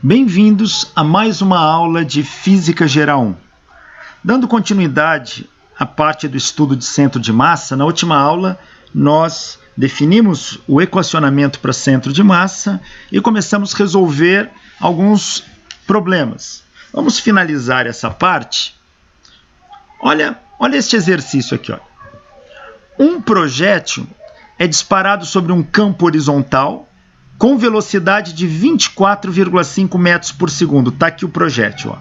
Bem-vindos a mais uma aula de Física Geral 1. Dando continuidade à parte do estudo de centro de massa, na última aula nós definimos o equacionamento para centro de massa e começamos a resolver alguns problemas. Vamos finalizar essa parte. Olha este exercício aqui. Um projétil é disparado sobre um campo horizontal com velocidade de 24,5 metros por segundo. Está aqui o projétil.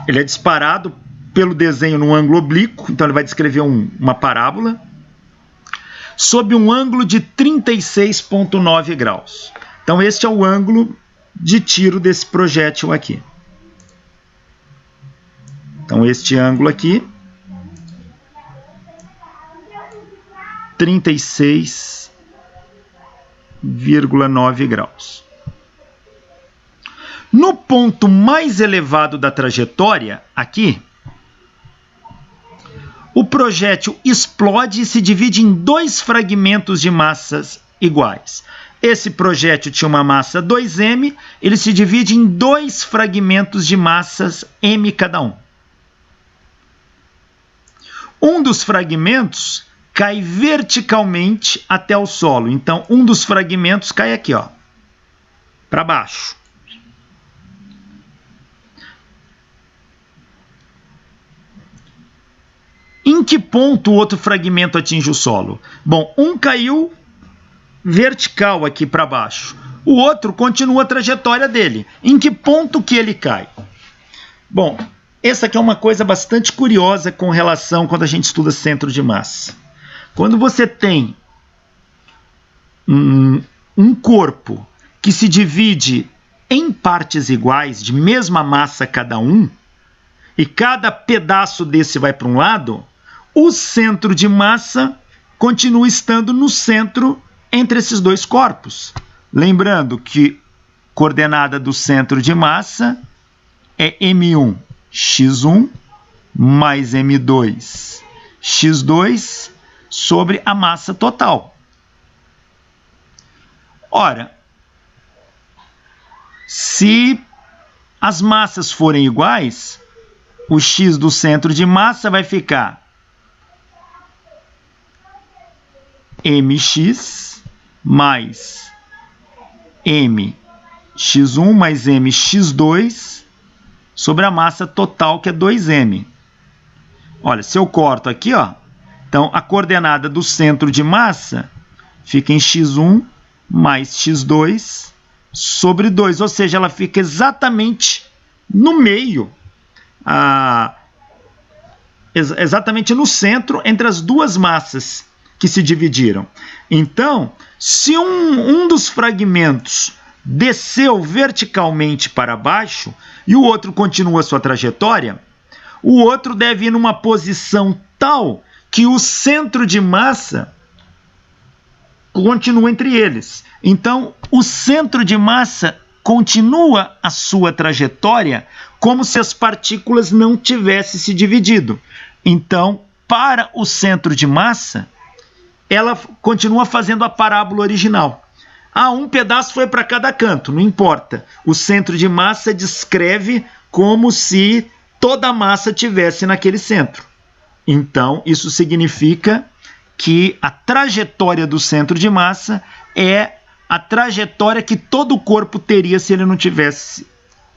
Ele é disparado pelo desenho num ângulo oblíquo, então ele vai descrever uma parábola, sob um ângulo de 36,9 graus. Então este é o ângulo de tiro desse projétil aqui. Então este ângulo aqui, 36,9 graus. No ponto mais elevado da trajetória, aqui, o projétil explode e se divide em dois fragmentos de massas iguais. Esse projétil tinha uma massa 2m, ele se divide em dois fragmentos de massas m cada um. Um dos fragmentos cai verticalmente até o solo. Então, um dos fragmentos cai aqui, para baixo. Em que ponto o outro fragmento atinge o solo? Bom, um caiu vertical aqui para baixo. O outro continua a trajetória dele. Em que ponto que ele cai? Bom, essa aqui é uma coisa bastante curiosa com relação quando a gente estuda centro de massa. Quando você tem um corpo que se divide em partes iguais, de mesma massa cada um, e cada pedaço desse vai para um lado, o centro de massa continua estando no centro entre esses dois corpos. Lembrando que coordenada do centro de massa é M1, x1, mais M2, x2, sobre a massa total. Ora, se as massas forem iguais, o x do centro de massa vai ficar mx mais mx1 mais mx2 sobre a massa total, que é 2m. Olha, se eu corto aqui, então a coordenada do centro de massa fica em x1 mais x2 sobre 2, ou seja, ela fica exatamente no meio, exatamente no centro entre as duas massas que se dividiram. Então, se um dos fragmentos desceu verticalmente para baixo e o outro continua a sua trajetória, o outro deve ir numa posição tal que o centro de massa continua entre eles. Então, o centro de massa continua a sua trajetória como se as partículas não tivessem se dividido. Então, para o centro de massa, ela continua fazendo a parábola original. Um pedaço foi para cada canto, não importa. O centro de massa descreve como se toda a massa tivesse naquele centro. Então, isso significa que a trajetória do centro de massa é a trajetória que todo o corpo teria se ele não tivesse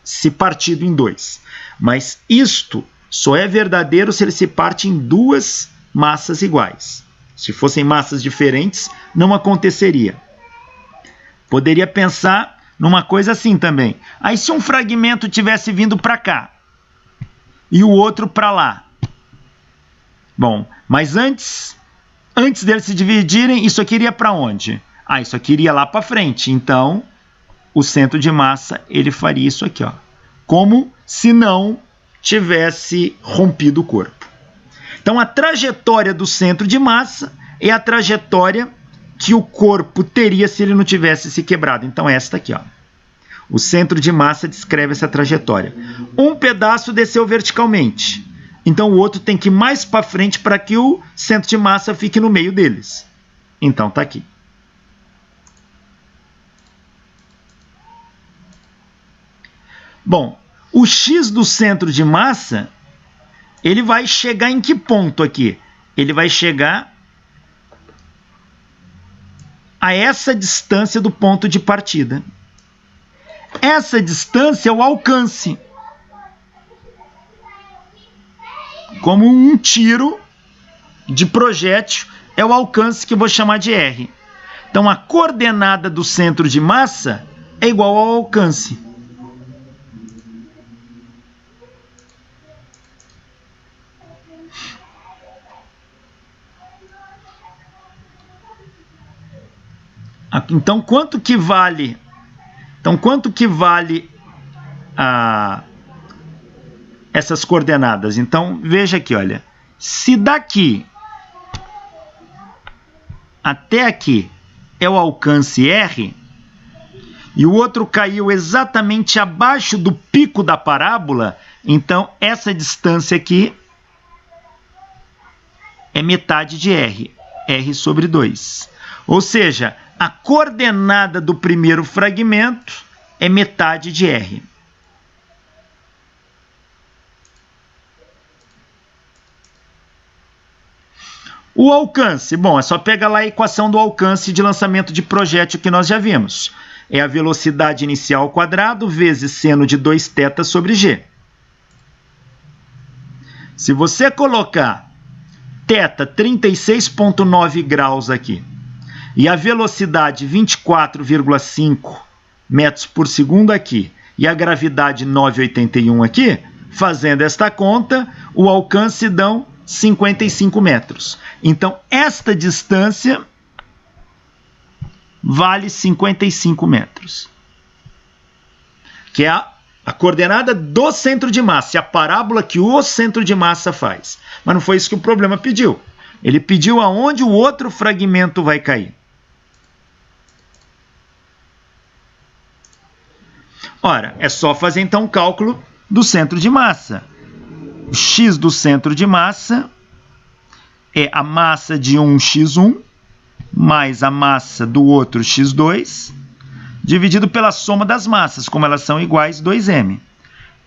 se partido em dois. Mas isto só é verdadeiro se ele se parte em duas massas iguais. Se fossem massas diferentes, não aconteceria. Poderia pensar numa coisa assim também. Aí se um fragmento tivesse vindo para cá e o outro para lá. Bom, mas antes deles se dividirem, isso aqui iria para onde? Isso aqui iria lá para frente. Então, o centro de massa, ele faria isso aqui, como se não tivesse rompido o corpo. Então, a trajetória do centro de massa é a trajetória que o corpo teria se ele não tivesse se quebrado. Então, esta aqui, o centro de massa descreve essa trajetória. Um pedaço desceu verticalmente. Então, o outro tem que ir mais para frente para que o centro de massa fique no meio deles. Então, está aqui. Bom, o x do centro de massa, ele vai chegar em que ponto aqui? Ele vai chegar a essa distância do ponto de partida. Essa distância é o alcance. Como um tiro de projétil, é o alcance que eu vou chamar de R. Então, a coordenada do centro de massa é igual ao alcance. Então, quanto que vale essas coordenadas? Então, veja aqui, olha. Se daqui até aqui é o alcance R, e o outro caiu exatamente abaixo do pico da parábola, então essa distância aqui é metade de R, R sobre 2. Ou seja, a coordenada do primeiro fragmento é metade de R. O alcance, bom, é só pegar lá a equação do alcance de lançamento de projétil que nós já vimos. É a velocidade inicial ao quadrado vezes seno de 2θ sobre g. Se você colocar θ 36,9 graus aqui e a velocidade 24,5 metros por segundo aqui e a gravidade 9,81 aqui, fazendo esta conta, o alcance dão 55 metros. Então, esta distância vale 55 metros. Que é a coordenada do centro de massa, a parábola que o centro de massa faz. Mas não foi isso que o problema pediu. Ele pediu aonde o outro fragmento vai cair. Ora, é só fazer então o cálculo do centro de massa. O x do centro de massa é a massa de um x1 mais a massa do outro x2, dividido pela soma das massas, como elas são iguais, 2m.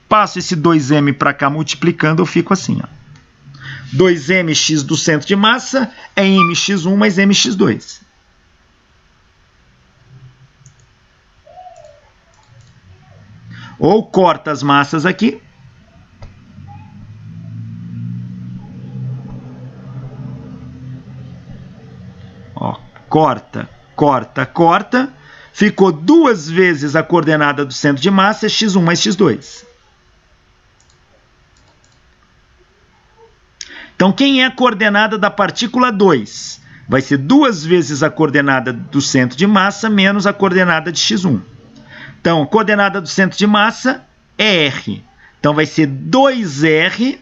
Passo esse 2m para cá multiplicando, eu fico assim, ó. 2mx do centro de massa é mx1 mais mx2. Ou corta as massas aqui. Ó, corta, corta, corta. Ficou duas vezes a coordenada do centro de massa, é x1 mais x2. Então, quem é a coordenada da partícula 2? Vai ser duas vezes a coordenada do centro de massa menos a coordenada de x1. Então, a coordenada do centro de massa é R. Então, vai ser 2R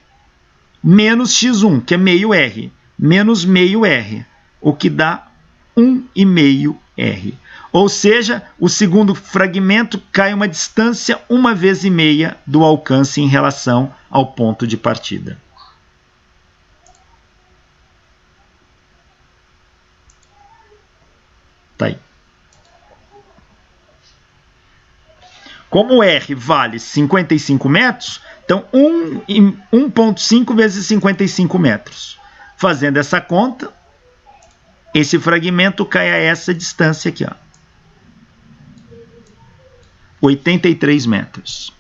menos x1, que é meio R, menos meio R, o que dá 1,5 R. Ou seja, o segundo fragmento cai uma distância 1,5 vezes do alcance em relação ao ponto de partida. Tá aí. Como R vale 55 metros, então 1,5 vezes 55 metros. Fazendo essa conta, esse fragmento cai a essa distância aqui, ó. 83 metros.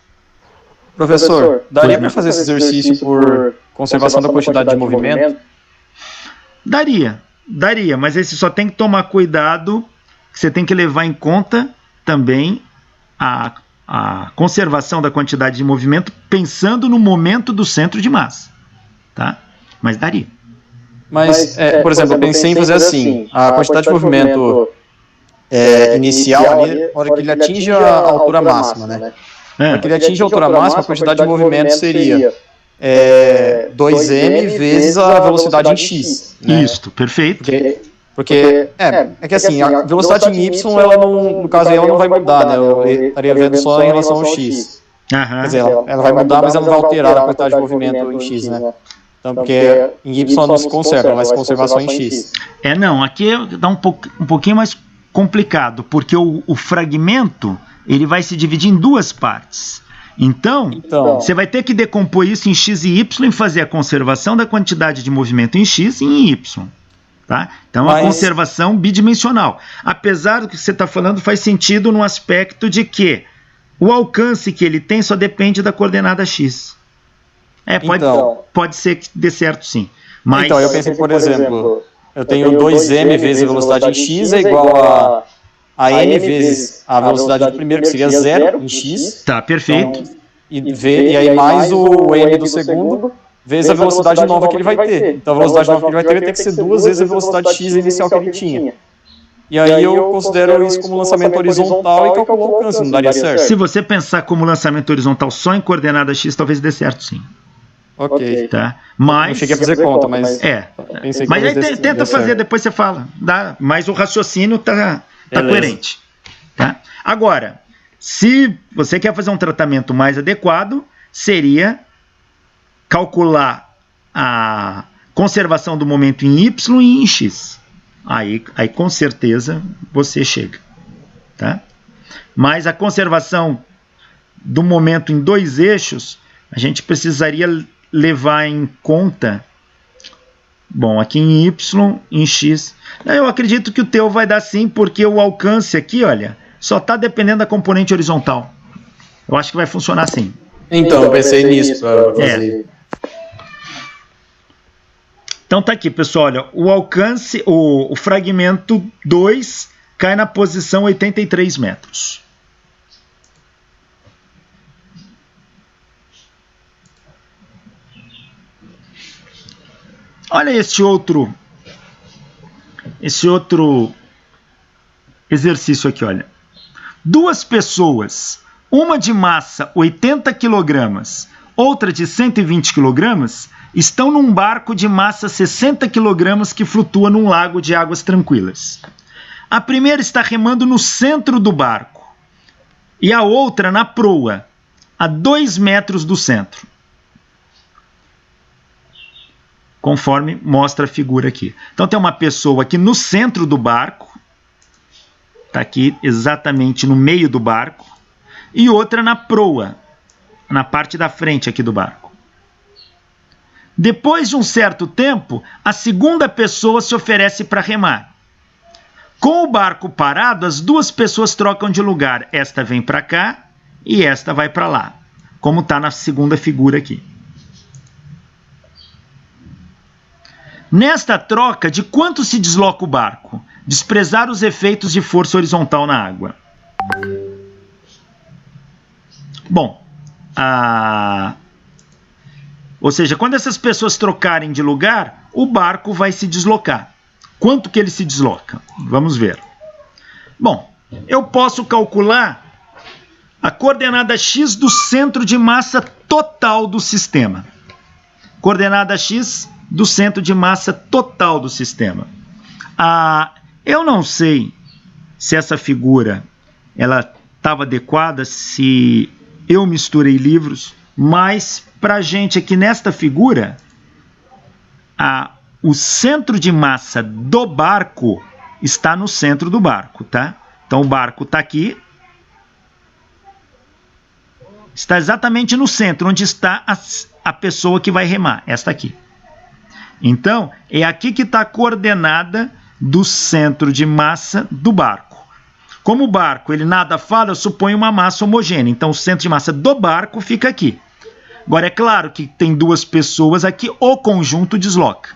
Professor, daria para fazer esse exercício por conservação da quantidade de movimento? Daria, mas aí você só tem que tomar cuidado, que você tem que levar em conta também a conservação da quantidade de movimento pensando no momento do centro de massa, tá? Mas daria. Mas, por exemplo, eu pensei em fazer assim, a quantidade de movimento inicial ali, na hora que ele atinge a altura máxima, né? Na hora que ele atinge a altura máxima, a quantidade de movimento seria 2m vezes a velocidade em x. Né? Isso, perfeito. Porque é que assim, a velocidade em y, ela não, no caso aí, ela não vai mudar, né? Eu estaria vendo só em relação ao x. Quer dizer, ela vai mudar, mas ela não vai alterar a quantidade de movimento em x, né? Então, porque em y não se conserva, mas se conservar só em x. Não, aqui dá um pouquinho mais complicado, porque o fragmento ele vai se dividir em duas partes. Então, você vai ter que decompor isso em x e y e fazer a conservação da quantidade de movimento em x e em y. Tá? Então, a conservação bidimensional. Apesar do que você está falando, faz sentido no aspecto de que o alcance que ele tem só depende da coordenada x. Pode ser que dê certo, sim. Mas... Então, eu pensei, por exemplo, eu tenho 2m vezes a velocidade em x é igual a m vezes a velocidade do primeiro, que seria 0 em x. Tá, perfeito. Então, e aí mais o m do segundo vezes a velocidade nova que ele vai ter. Então a velocidade nova que ele vai ter vai ter que ser 2 vezes a velocidade x inicial que ele tinha. E aí eu considero isso como lançamento horizontal e calculo o alcance, não daria certo? Se você pensar como lançamento horizontal só em coordenada x, talvez dê certo, sim. Ok. Tá? Mas... Não cheguei a fazer conta, mas... Mas aí tenta fazer, depois você fala. Mas o raciocínio tá coerente. Tá? Agora, se você quer fazer um tratamento mais adequado, seria calcular a conservação do momento em y e em x. Aí com certeza você chega. Tá? Mas a conservação do momento em 2 eixos, a gente precisaria levar em conta, bom, aqui em y, em x. Eu acredito que o teu vai dar sim, porque o alcance aqui, olha, só está dependendo da componente horizontal. Eu acho que vai funcionar assim. Então, eu pensei nisso para fazer. Então tá aqui, pessoal, olha, o alcance, o fragmento 2 cai na posição 83 metros. Olha esse outro exercício aqui, olha. 2 pessoas, uma de massa 80 kg, outra de 120 kg, estão num barco de massa 60 kg que flutua num lago de águas tranquilas. A primeira está remando no centro do barco e a outra na proa, a 2 metros do centro, conforme mostra a figura aqui. Então tem uma pessoa aqui no centro do barco, está aqui exatamente no meio do barco, e outra na proa, na parte da frente aqui do barco. Depois de um certo tempo, a segunda pessoa se oferece para remar. Com o barco parado, as 2 pessoas trocam de lugar. Esta vem para cá e esta vai para lá, como está na segunda figura aqui. Nesta troca, de quanto se desloca o barco? Desprezar os efeitos de força horizontal na água. Bom, ou seja, quando essas pessoas trocarem de lugar, o barco vai se deslocar. Quanto que ele se desloca? Vamos ver. Bom, eu posso calcular a coordenada x do centro de massa total do sistema. Coordenada x do centro de massa total do sistema. Eu não sei se essa figura ela estava adequada, se eu misturei livros, mas para a gente aqui nesta figura, o centro de massa do barco está no centro do barco, tá? Então o barco está aqui, está exatamente no centro, onde está a pessoa que vai remar, esta aqui. Então, é aqui que está a coordenada do centro de massa do barco. Como o barco ele nada fala, eu suponho uma massa homogênea. Então, o centro de massa do barco fica aqui. Agora, é claro que tem 2 pessoas aqui, o conjunto desloca.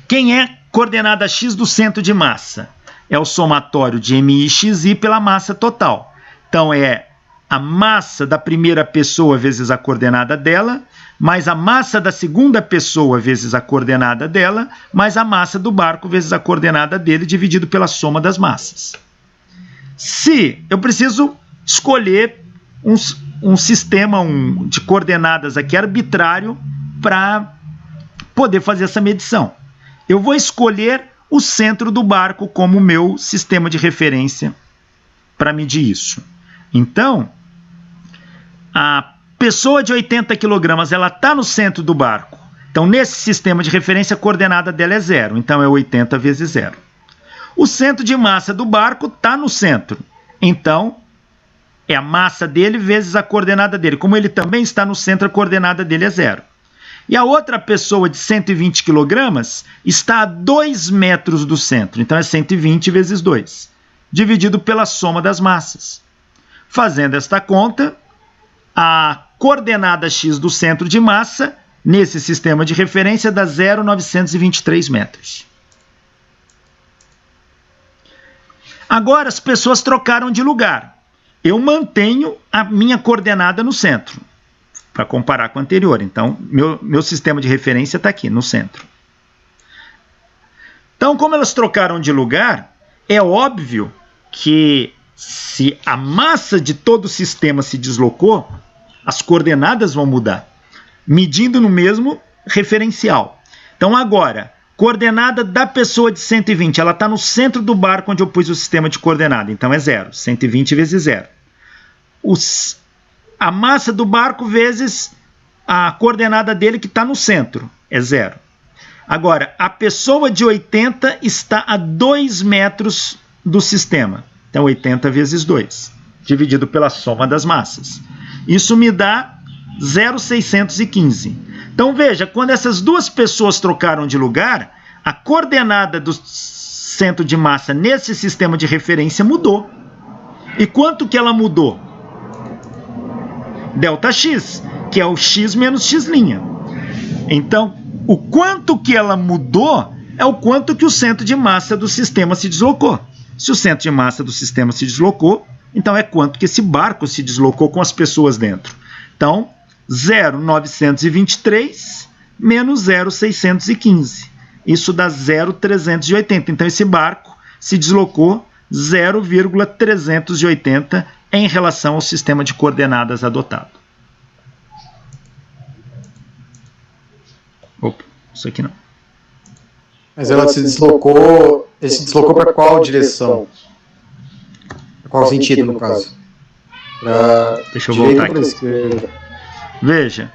Quem é coordenada x do centro de massa? É o somatório de mi e xi pela massa total. Então, é a massa da primeira pessoa vezes a coordenada dela, mais a massa da segunda pessoa vezes a coordenada dela, mais a massa do barco vezes a coordenada dele, dividido pela soma das massas. Se eu preciso escolher um sistema de coordenadas aqui arbitrário para poder fazer essa medição, eu vou escolher o centro do barco como meu sistema de referência para medir isso. Então, a pessoa de 80 kg, ela está no centro do barco. Então, nesse sistema de referência, a coordenada dela é 0. Então, é 80 vezes 0. O centro de massa do barco está no centro. Então, é a massa dele vezes a coordenada dele. Como ele também está no centro, a coordenada dele é 0. E a outra pessoa de 120 kg está a 2 metros do centro. Então é 120 vezes 2, dividido pela soma das massas. Fazendo esta conta, a coordenada x do centro de massa, nesse sistema de referência, dá 0,923 metros. Agora as pessoas trocaram de lugar. Eu mantenho a minha coordenada no centro, para comparar com a anterior. Então, meu sistema de referência está aqui, no centro. Então, como elas trocaram de lugar, é óbvio que se a massa de todo o sistema se deslocou, as coordenadas vão mudar, medindo no mesmo referencial. Então, agora, coordenada da pessoa de 120, ela está no centro do barco onde eu pus o sistema de coordenada, então é 0, 120 vezes 0. A massa do barco vezes a coordenada dele que está no centro, é 0. Agora, a pessoa de 80 está a 2 metros do sistema, então 80 vezes 2, dividido pela soma das massas. Isso me dá 0,615. Então veja, quando essas duas pessoas trocaram de lugar, a coordenada do centro de massa nesse sistema de referência mudou. E quanto que ela mudou? ΔX, que é o x menos x'. Então, o quanto que ela mudou é o quanto que o centro de massa do sistema se deslocou. Se o centro de massa do sistema se deslocou, então é quanto que esse barco se deslocou com as pessoas dentro. Então, 0,923 menos 0,615. Isso dá 0,380. Então, esse barco se deslocou 0,380 em relação ao sistema de coordenadas adotado. Opa, isso aqui não. Mas ela se deslocou... Ele se deslocou para qual direção? Para qual sentido, no caso? Deixa eu voltar aqui. Veja,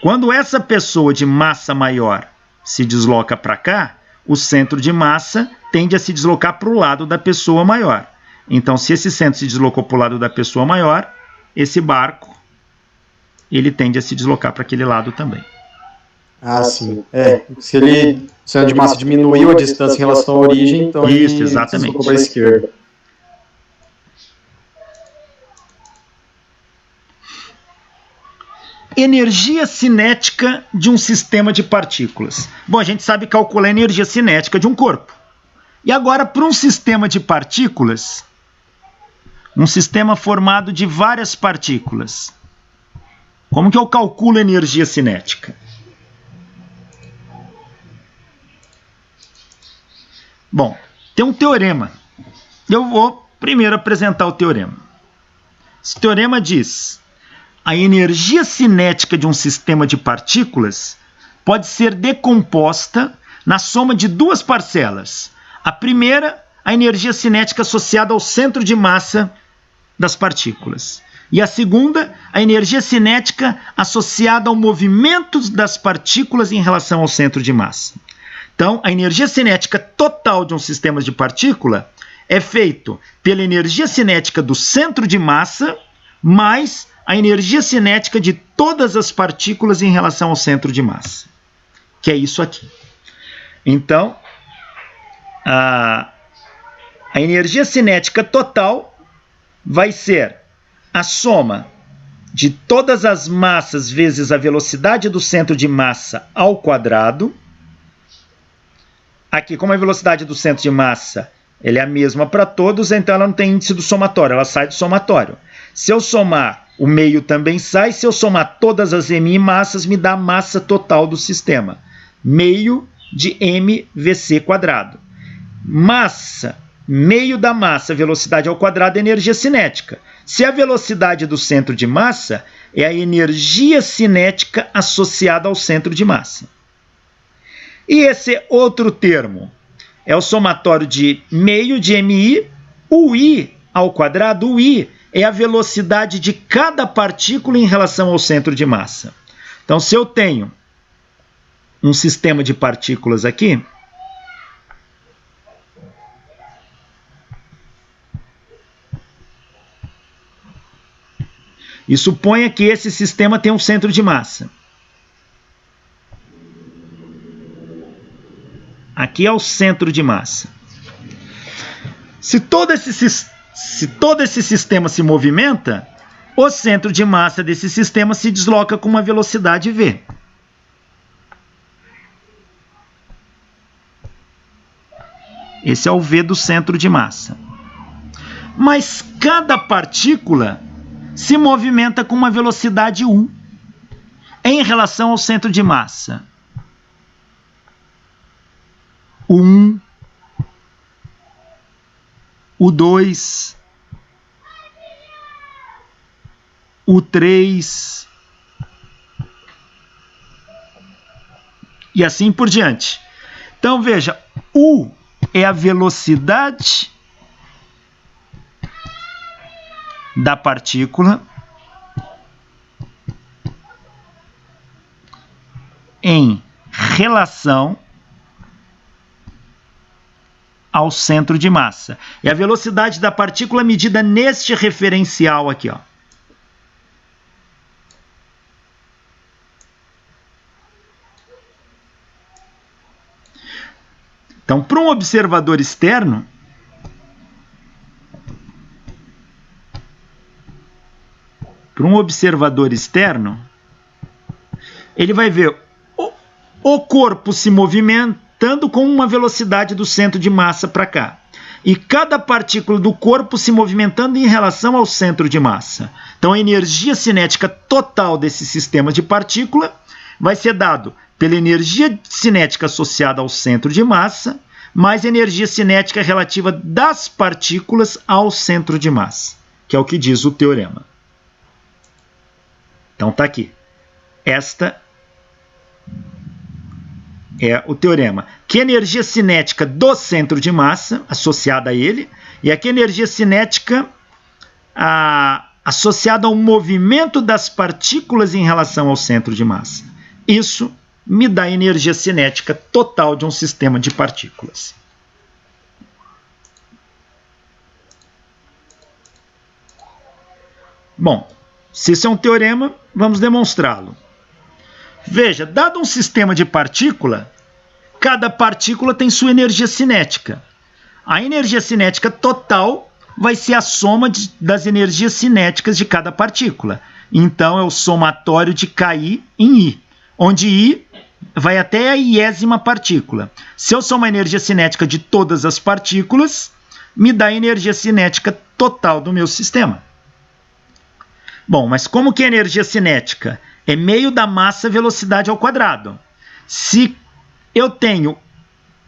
quando essa pessoa de massa maior se desloca para cá, o centro de massa tende a se deslocar para o lado da pessoa maior. Então, se esse centro se deslocou para o lado da pessoa maior, esse barco ele tende a se deslocar para aquele lado também. Ah, sim. Se o centro de massa diminuiu a distância em relação à origem, então isso, exatamente, se deslocou para a esquerda. Energia cinética de um sistema de partículas. Bom, a gente sabe calcular a energia cinética de um corpo. E agora, para um sistema de partículas, um sistema formado de várias partículas, como que eu calculo a energia cinética? Bom, tem um teorema. Eu vou primeiro apresentar o teorema. Esse teorema diz: a energia cinética de um sistema de partículas pode ser decomposta na soma de duas parcelas. A primeira, a energia cinética associada ao centro de massa das partículas. E a segunda, a energia cinética associada ao movimento das partículas em relação ao centro de massa. Então, a energia cinética total de um sistema de partícula é feito pela energia cinética do centro de massa mais a energia cinética de todas as partículas em relação ao centro de massa, que é isso aqui. Então, a energia cinética total vai ser a soma de todas as massas vezes a velocidade do centro de massa ao quadrado. Aqui, como a velocidade do centro de massa ele é a mesma para todos, então ela não tem índice do somatório, ela sai do somatório. Se eu somar, o meio também sai. Se eu somar todas as m massas, me dá a massa total do sistema. Meio de mvc quadrado. Massa, meio da massa, velocidade ao quadrado é energia cinética. Se a velocidade do centro de massa é a energia cinética associada ao centro de massa. E esse outro termo é o somatório de meio de mi, o i ao quadrado. O i é a velocidade de cada partícula em relação ao centro de massa. Então, se eu tenho um sistema de partículas aqui, E suponha que esse sistema tem um centro de massa. Aqui é o centro de massa. Se todo esse sistema se movimenta, o centro de massa desse sistema se desloca com uma velocidade v. Esse é o v do centro de massa. Mas cada partícula se movimenta com uma velocidade u em relação ao centro de massa. O 1, o 2, o 3 e assim por diante. Então veja, u é a velocidade da partícula em relação ao centro de massa. E a velocidade da partícula é medida neste referencial aqui, ó. Então, para um observador externo, ele vai ver o corpo se movimentando com uma velocidade do centro de massa para cá. E cada partícula do corpo se movimentando em relação ao centro de massa. Então, a energia cinética total desse sistema de partícula vai ser dado pela energia cinética associada ao centro de massa, mais energia cinética relativa das partículas ao centro de massa, que é o que diz o teorema. Então está aqui. Esta é o teorema. Que energia cinética do centro de massa associada a ele, e aqui a energia cinética associada ao movimento das partículas em relação ao centro de massa. Isso me dá a energia cinética total de um sistema de partículas. Bom, se isso é um teorema, vamos demonstrá-lo. Veja, dado um sistema de partícula, cada partícula tem sua energia cinética. A energia cinética total vai ser a soma das energias cinéticas de cada partícula. Então, é o somatório de KI em I, onde I vai até a iésima partícula. Se eu somar a energia cinética de todas as partículas, me dá a energia cinética total do meu sistema. Bom, mas como que é a energia cinética? É meio da massa velocidade ao quadrado. Se eu tenho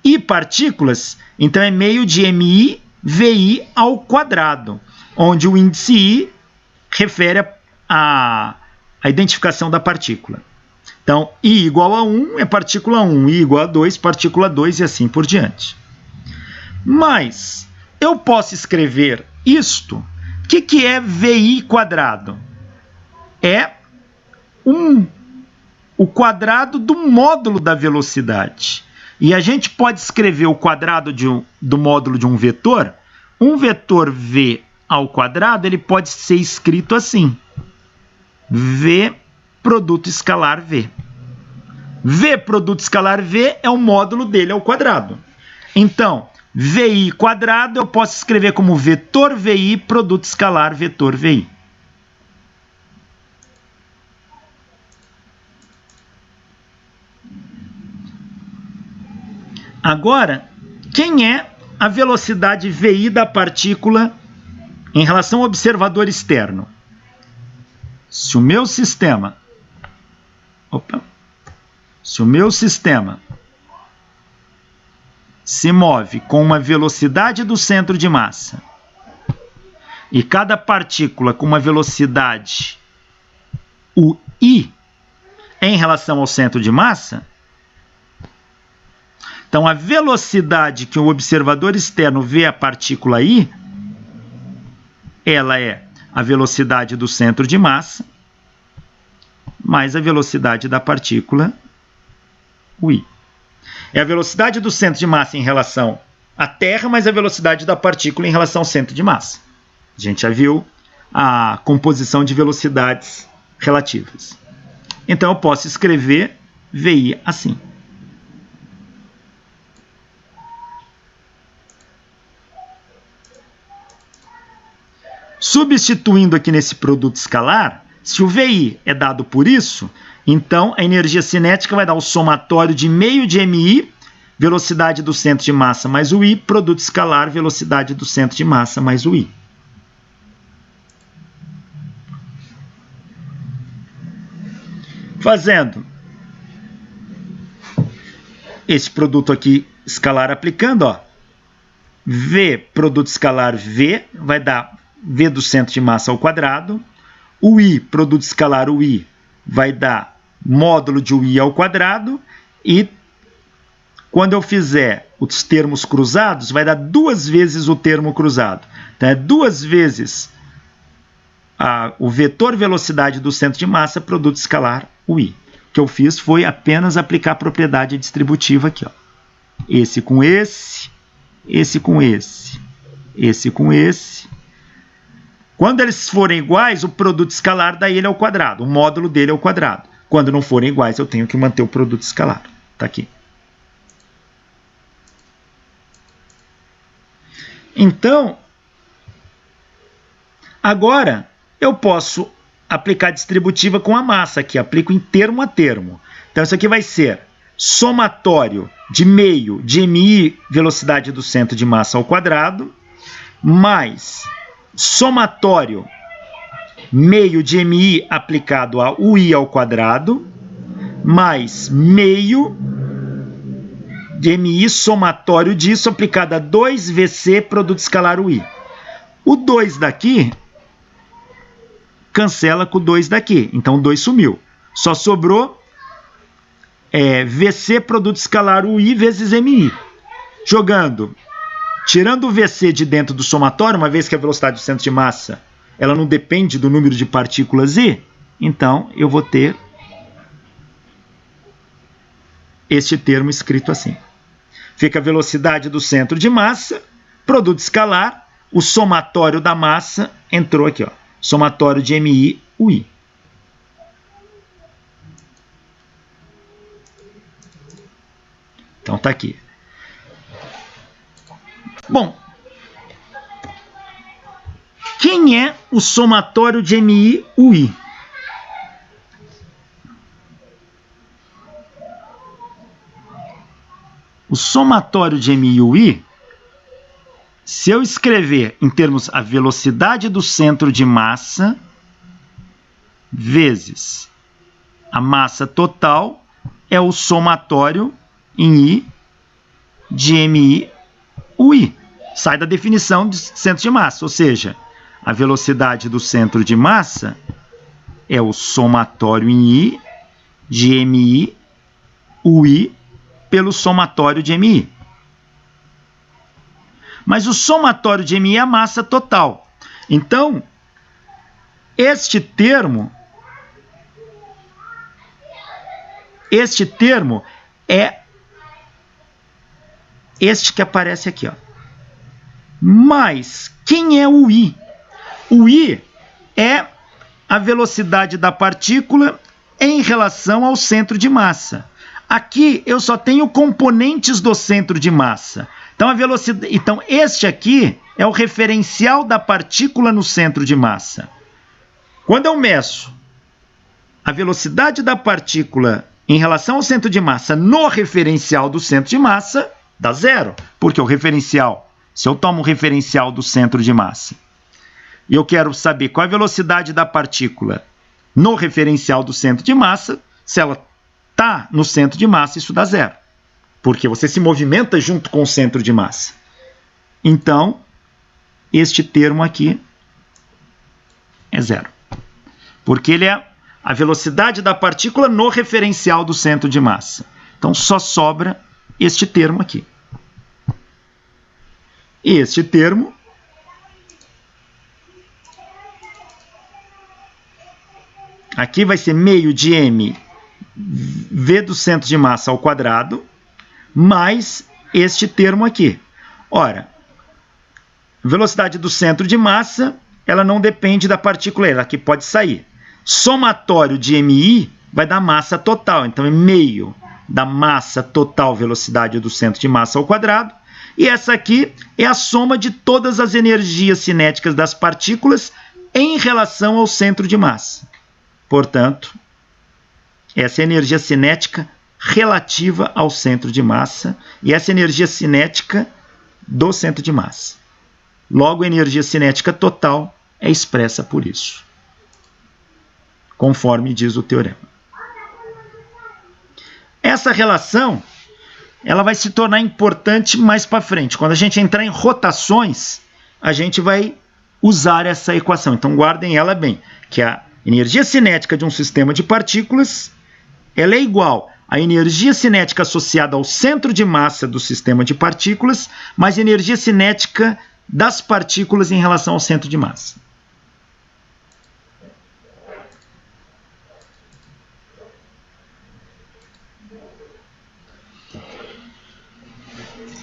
I partículas, então é meio de MI VI ao quadrado, onde o índice I refere a identificação da partícula. Então, I igual a 1 é partícula 1, I igual a 2, partícula 2 e assim por diante. Mas eu posso escrever isto. O que é VI quadrado? É o quadrado do módulo da velocidade. E a gente pode escrever o quadrado do módulo de um vetor. Um vetor V ao quadrado, ele pode ser escrito assim. V produto escalar V. V produto escalar V é o módulo dele ao quadrado. Então, VI quadrado eu posso escrever como vetor VI produto escalar vetor VI. Agora, quem é a velocidade VI da partícula em relação ao observador externo? Se o meu sistema se move com uma velocidade do centro de massa e cada partícula com uma velocidade UI em relação ao centro de massa, então a velocidade que o observador externo vê a partícula I, ela é a velocidade do centro de massa mais a velocidade da partícula UI. É a velocidade do centro de massa em relação à Terra mais a velocidade da partícula em relação ao centro de massa. A gente já viu a composição de velocidades relativas. Então eu posso escrever VI assim. Substituindo aqui nesse produto escalar, se o VI é dado por isso, então a energia cinética vai dar o somatório de meio de MI, velocidade do centro de massa mais o I, produto escalar, velocidade do centro de massa mais o I. Fazendo esse produto aqui escalar aplicando, ó, V, produto escalar V, vai dar V do centro de massa ao quadrado. O I, produto escalar o I, vai dar módulo de UI ao quadrado. E quando eu fizer os termos cruzados, vai dar 2 vezes o termo cruzado. Então, é 2 vezes o vetor velocidade do centro de massa, produto escalar UI. O que eu fiz foi apenas aplicar a propriedade distributiva aqui, ó. Esse com esse, esse com esse, esse com esse. Quando eles forem iguais, o produto escalar da ele é ao quadrado, o módulo dele é ao quadrado. Quando não forem iguais, eu tenho que manter o produto escalar. Está aqui. Então, agora eu posso aplicar distributiva com a massa aqui. Aplico em termo a termo. Então, isso aqui vai ser somatório de meio de MI, velocidade do centro de massa ao quadrado, mais somatório meio de MI aplicado a UI ao quadrado, mais meio de MI somatório disso aplicado a 2VC produto escalar UI. O 2 daqui cancela com o 2 daqui, então o 2 sumiu. Só sobrou VC produto escalar UI vezes MI. Tirando o VC de dentro do somatório, uma vez que a velocidade do centro de massa ela não depende do número de partículas I, então eu vou ter este termo escrito assim. Fica a velocidade do centro de massa, produto escalar, o somatório da massa entrou aqui, ó, somatório de MI, UI. Então tá aqui. Bom, quem é o somatório de MI, UI? O somatório de MI e UI, se eu escrever em termos a velocidade do centro de massa vezes a massa total, é o somatório em I de MI, UI. Sai da definição de centro de massa, ou seja, a velocidade do centro de massa é o somatório em I de MI, UI, pelo somatório de MI. Mas o somatório de MI é a massa total. Então, este termo é este que aparece aqui, ó. Mas quem é o I? O I é a velocidade da partícula em relação ao centro de massa. Aqui eu só tenho componentes do centro de massa. Então este aqui é o referencial da partícula no centro de massa. Quando eu meço a velocidade da partícula em relação ao centro de massa no referencial do centro de massa, dá zero. Porque o referencial, se eu tomo o referencial do centro de massa e eu quero saber qual é a velocidade da partícula no referencial do centro de massa, se ela está no centro de massa, isso dá zero. Porque você se movimenta junto com o centro de massa. Então, este termo aqui é zero. Porque ele é a velocidade da partícula no referencial do centro de massa. Então, só sobra este termo aqui. E este termo aqui vai ser meio de M V do centro de massa ao quadrado, mais este termo aqui. Ora, velocidade do centro de massa ela não depende da partícula, ela aqui pode sair. Somatório de MI vai dar massa total, então é meio da massa total velocidade do centro de massa ao quadrado, e essa aqui é a soma de todas as energias cinéticas das partículas em relação ao centro de massa. Portanto, essa é a energia cinética relativa ao centro de massa, e essa é a energia cinética do centro de massa. Logo, a energia cinética total é expressa por isso, conforme diz o teorema. Essa relação ela vai se tornar importante mais para frente. Quando a gente entrar em rotações, a gente vai usar essa equação. Então, guardem ela bem, que a energia cinética de um sistema de partículas ela é igual à energia cinética associada ao centro de massa do sistema de partículas, mais energia cinética das partículas em relação ao centro de massa.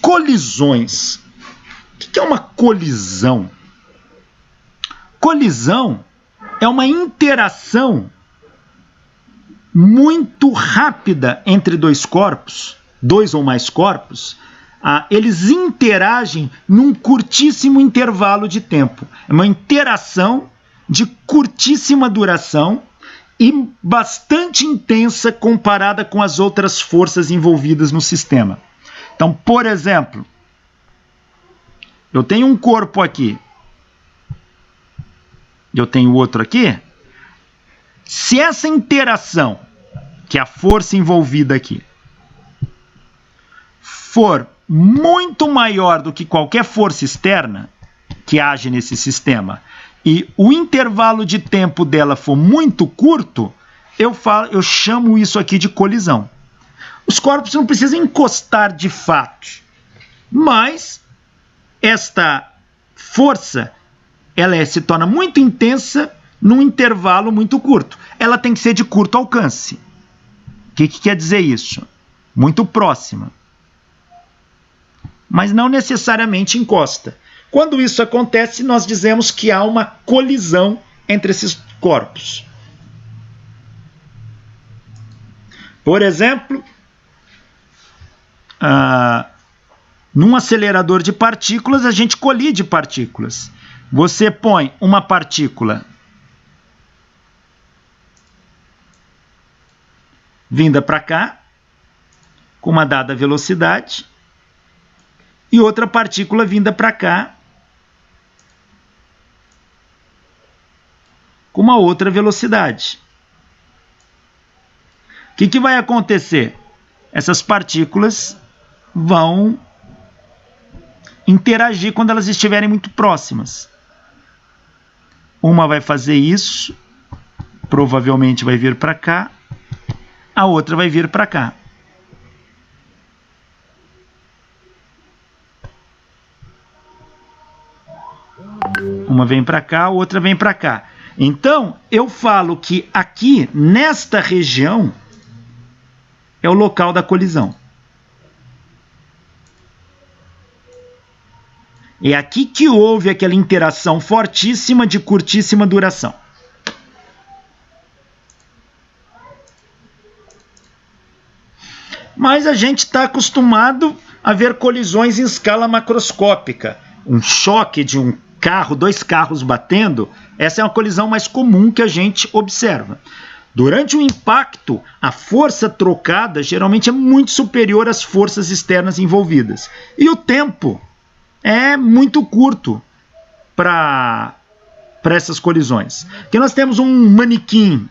Colisões. O que é uma colisão? Colisão é uma interação muito rápida entre dois corpos, dois ou mais corpos. Eles interagem num curtíssimo intervalo de tempo. É uma interação de curtíssima duração e bastante intensa comparada com as outras forças envolvidas no sistema. Então, por exemplo, eu tenho um corpo aqui, eu tenho outro aqui. Se essa interação, que é a força envolvida aqui, for muito maior do que qualquer força externa que age nesse sistema, e o intervalo de tempo dela for muito curto, eu chamo isso aqui de colisão. Os corpos não precisam encostar de fato, mas esta força ela se torna muito intensa num intervalo muito curto. Ela tem que ser de curto alcance. O que quer dizer isso? Muito próxima. Mas não necessariamente encosta. Quando isso acontece, nós dizemos que há uma colisão entre esses corpos. Por exemplo, num acelerador de partículas, a gente colide partículas. Você põe uma partícula vinda para cá, com uma dada velocidade, e outra partícula vinda para cá, com uma outra velocidade. O que vai acontecer? Essas partículas vão interagir quando elas estiverem muito próximas. Uma vai fazer isso, provavelmente vai vir para cá, a outra vai vir para cá. Uma vem para cá, a outra vem para cá. Então, eu falo que aqui, nesta região, é o local da colisão. É aqui que houve aquela interação fortíssima de curtíssima duração. Mas a gente está acostumado a ver colisões em escala macroscópica. Um choque de um carro, dois carros batendo, essa é uma colisão mais comum que a gente observa. Durante o impacto, a força trocada geralmente é muito superior às forças externas envolvidas. E o tempo é muito curto para essas colisões. Aqui nós temos um manequim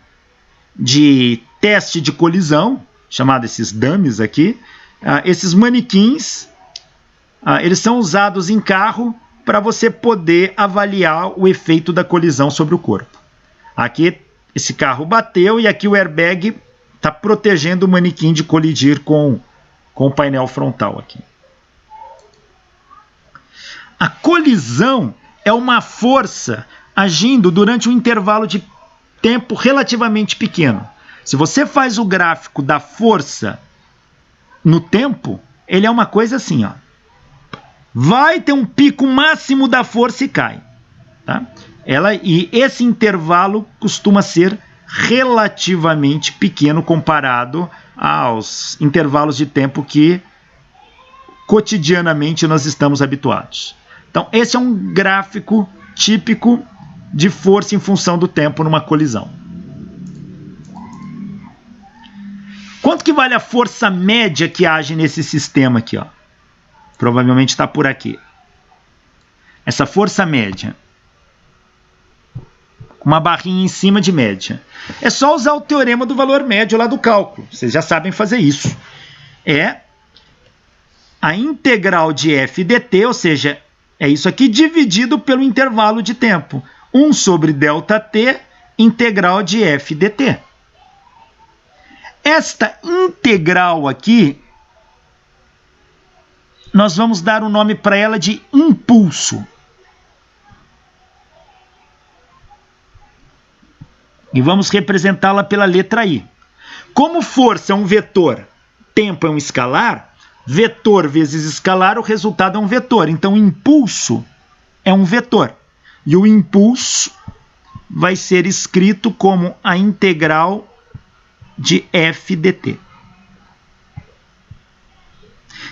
de teste de colisão, chamado esses dummies aqui. Esses manequins, eles são usados em carro para você poder avaliar o efeito da colisão sobre o corpo. Aqui esse carro bateu e aqui o airbag está protegendo o manequim de colidir com o painel frontal aqui. A colisão é uma força agindo durante um intervalo de tempo relativamente pequeno. Se você faz o gráfico da força no tempo, ele é uma coisa assim, ó. Vai ter um pico máximo da força e cai. Tá? E esse intervalo costuma ser relativamente pequeno comparado aos intervalos de tempo que cotidianamente nós estamos habituados. Então, esse é um gráfico típico de força em função do tempo numa colisão. Quanto que vale a força média que age nesse sistema aqui, ó? Provavelmente está por aqui. Essa força média. Uma barrinha em cima de média. É só usar o teorema do valor médio lá do cálculo. Vocês já sabem fazer isso. É a integral de f dt, ou seja, é isso aqui dividido pelo intervalo de tempo. 1 sobre ΔT, integral de f dt. Esta integral aqui, nós vamos dar o nome para ela de impulso. E vamos representá-la pela letra I. Como força é um vetor, tempo é um escalar, vetor vezes escalar, o resultado é um vetor. Então, impulso é um vetor. E o impulso vai ser escrito como a integral de f dt.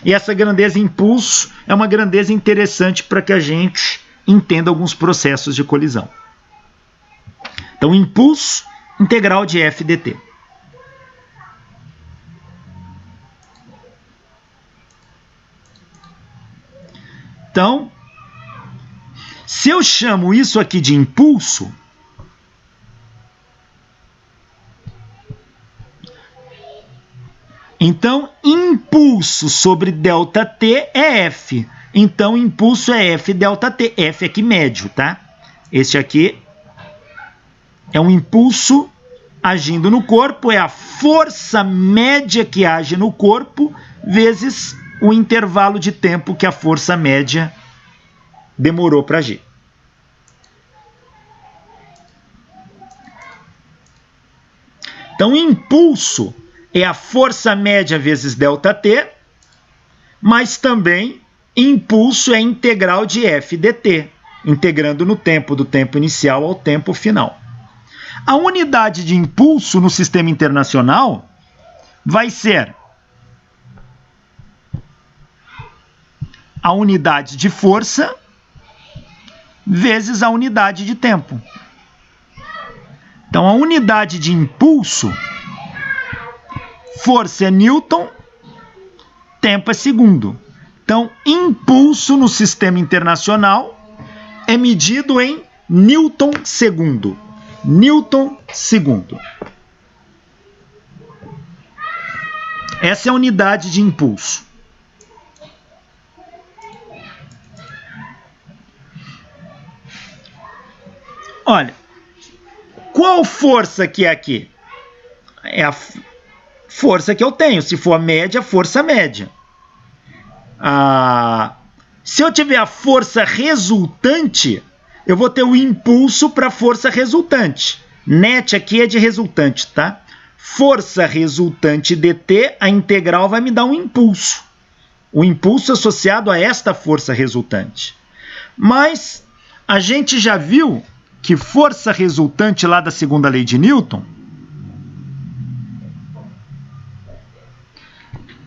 E essa grandeza impulso é uma grandeza interessante para que a gente entenda alguns processos de colisão. Então, impulso, integral de f dt. Então, se eu chamo isso aqui de impulso, então impulso sobre ΔT é F. Então, impulso é F ΔT. F aqui médio, tá? Este aqui é um impulso agindo no corpo, é a força média que age no corpo, vezes o intervalo de tempo que a força média demorou para agir. Então, impulso é a força média vezes ΔT, mas também impulso é a integral de f dt, integrando no tempo, do tempo inicial ao tempo final. A unidade de impulso no sistema internacional vai ser a unidade de força vezes a unidade de tempo. Então, a unidade de impulso, força é Newton, tempo é segundo. Então, impulso no sistema internacional é medido em Newton segundo. Newton segundo. Essa é a unidade de impulso. Olha, qual força que é aqui? É a força que eu tenho. Se for a média, força média. Se eu tiver a força resultante, eu vou ter o impulso para a força resultante. Net aqui é de resultante, tá? Força resultante dt, a integral vai me dar um impulso. O impulso associado a esta força resultante. Mas a gente já viu que força resultante lá da segunda lei de Newton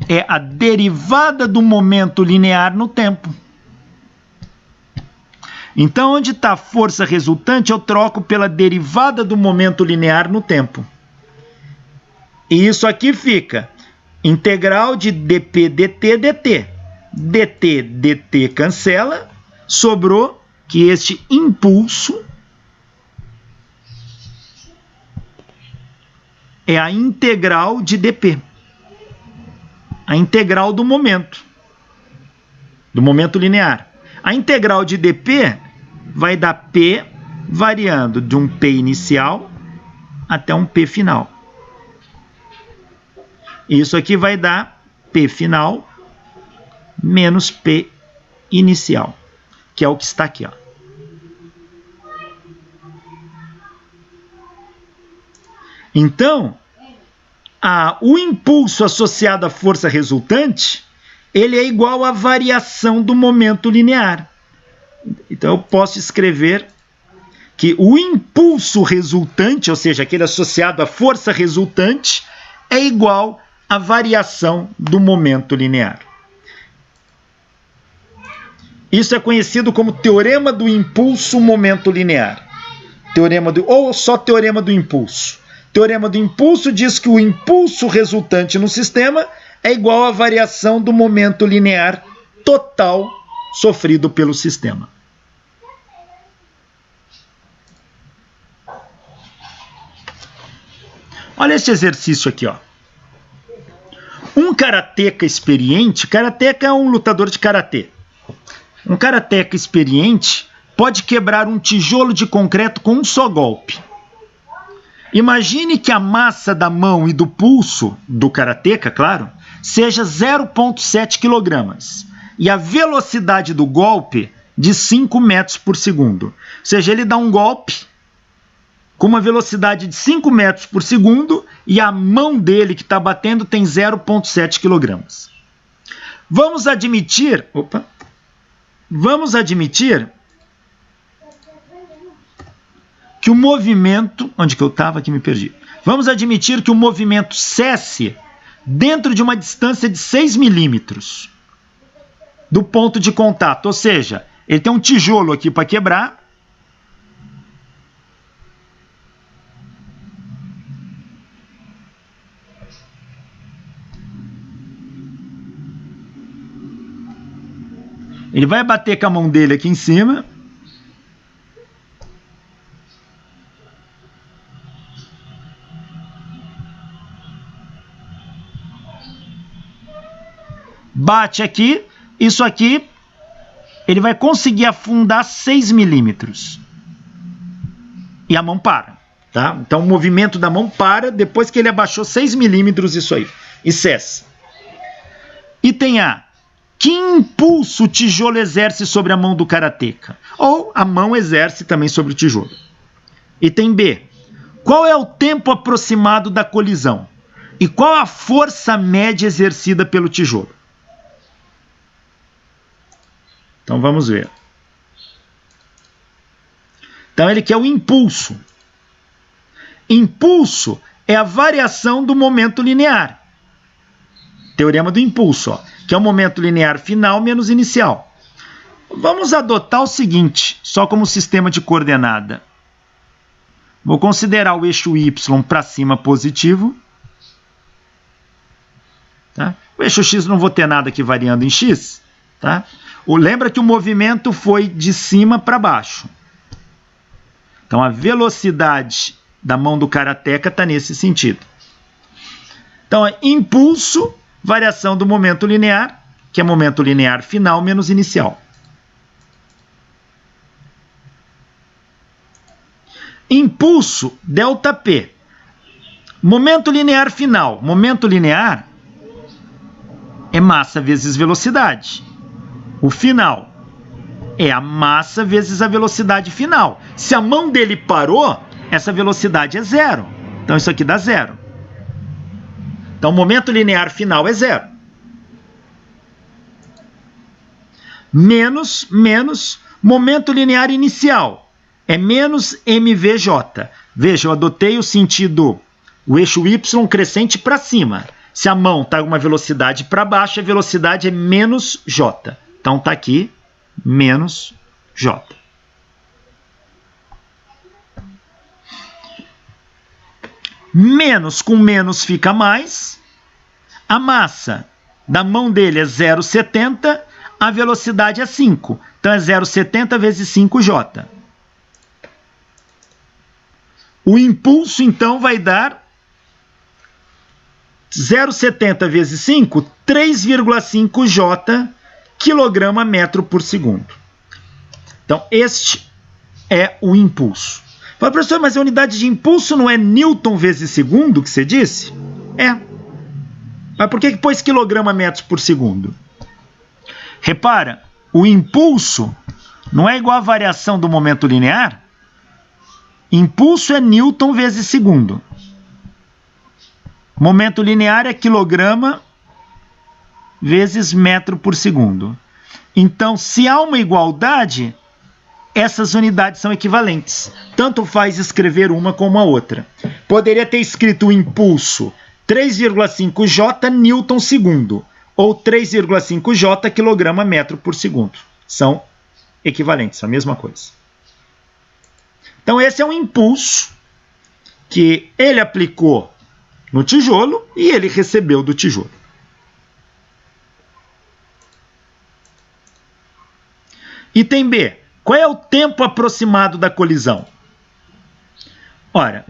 é a derivada do momento linear no tempo. Então, onde está a força resultante, eu troco pela derivada do momento linear no tempo. E isso aqui fica integral de dp dt dt. Dt dt cancela, sobrou que este impulso é a integral de dp. A integral do momento linear. A integral de dp vai dar p variando de um p inicial até um p final. Isso aqui vai dar p final menos p inicial, que é o que está aqui, ó. Então, o impulso associado à força resultante, ele é igual à variação do momento linear. Então, eu posso escrever que o impulso resultante, ou seja, aquele associado à força resultante, é igual à variação do momento linear. Isso é conhecido como teorema do impulso-momento linear. Ou só teorema do impulso. Teorema do impulso diz que o impulso resultante no sistema é igual à variação do momento linear total sofrido pelo sistema. Olha esse exercício aqui, ó. Um karateca experiente, karateca é um lutador de karatê. Um karateca experiente pode quebrar um tijolo de concreto com um só golpe. Imagine que a massa da mão e do pulso do karateca, claro, seja 0,7 kg e a velocidade do golpe de 5 metros por segundo. Ou seja, ele dá um golpe com uma velocidade de 5 metros por segundo e a mão dele que está batendo tem 0,7 kg. Vamos admitir que o movimento... Onde que eu estava? Aqui me perdi. Vamos admitir que o movimento cesse dentro de uma distância de 6 milímetros do ponto de contato. Ou seja, ele tem um tijolo aqui para quebrar. Ele vai bater com a mão dele aqui em cima. Bate aqui. Isso aqui, ele vai conseguir afundar 6 milímetros. E a mão para. Tá? Então o movimento da mão para depois que ele abaixou 6 milímetros, isso aí. E cessa. Item A. Que impulso o tijolo exerce sobre a mão do karateca? Ou a mão exerce também sobre o tijolo. Item B. Qual é o tempo aproximado da colisão? E qual a força média exercida pelo tijolo? Então vamos ver. Então ele quer o impulso. Impulso é a variação do momento linear. Teorema do impulso, ó, que é o momento linear final menos inicial. Vamos adotar o seguinte, só como sistema de coordenada. Vou considerar o eixo y para cima positivo. Tá? O eixo x não vou ter nada aqui variando em x. Tá? Lembra que o movimento foi de cima para baixo. Então a velocidade da mão do karateca está nesse sentido. Então é impulso, variação do momento linear, que é momento linear final menos inicial. Impulso, ΔP. Momento linear final. Momento linear é massa vezes velocidade. O final é a massa vezes a velocidade final. Se a mão dele parou, essa velocidade é zero. Então isso aqui dá zero. Então o momento linear final é zero. Menos momento linear inicial. É menos mvj. Veja, eu adotei o sentido, o eixo y crescente para cima. Se a mão está com uma velocidade para baixo, a velocidade é menos j. Então está aqui, menos j. Menos com menos fica mais. A massa da mão dele é 0,70, a velocidade é 5. Então é 0,70 vezes 5j. O impulso, então, vai dar 0,70 vezes 5, 3,5j quilograma metro por segundo. Então, este é o impulso. Fala, professor, mas a unidade de impulso não é Newton vezes segundo que você disse? É. Mas por que pôs quilograma metros por segundo? Repara, o impulso não é igual à variação do momento linear? Impulso é Newton vezes segundo. Momento linear é quilograma vezes metro por segundo. Então, se há uma igualdade, essas unidades são equivalentes. Tanto faz escrever uma como a outra. Poderia ter escrito o impulso 3,5 J Newton segundo ou 3,5 J quilograma metro por segundo. São equivalentes, a mesma coisa. Então esse é um impulso que ele aplicou no tijolo e ele recebeu do tijolo. Item B. Qual é o tempo aproximado da colisão? Ora,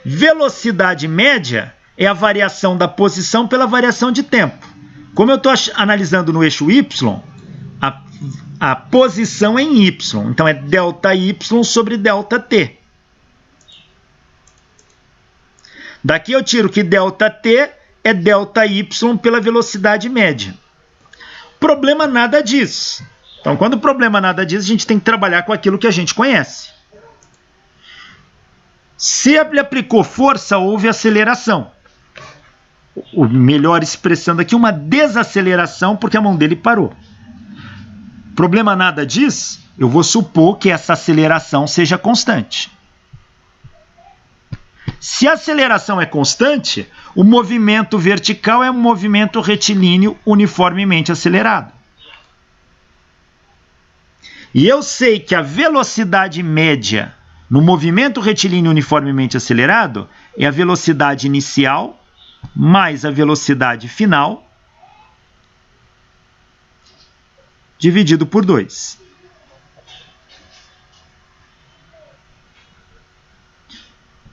velocidade média é a variação da posição pela variação de tempo. Como eu estou analisando no eixo Y, a posição é em Y. Então é ΔY sobre ΔT. Daqui eu tiro que ΔT é ΔY pela velocidade média. Problema nada disso. Então, quando o problema nada diz, a gente tem que trabalhar com aquilo que a gente conhece. Se ele aplicou força, houve aceleração. Ou melhor expressando aqui, uma desaceleração, porque a mão dele parou. Problema nada diz, eu vou supor que essa aceleração seja constante. Se a aceleração é constante, o movimento vertical é um movimento retilíneo uniformemente acelerado. E eu sei que a velocidade média no movimento retilíneo uniformemente acelerado é a velocidade inicial mais a velocidade final dividido por 2.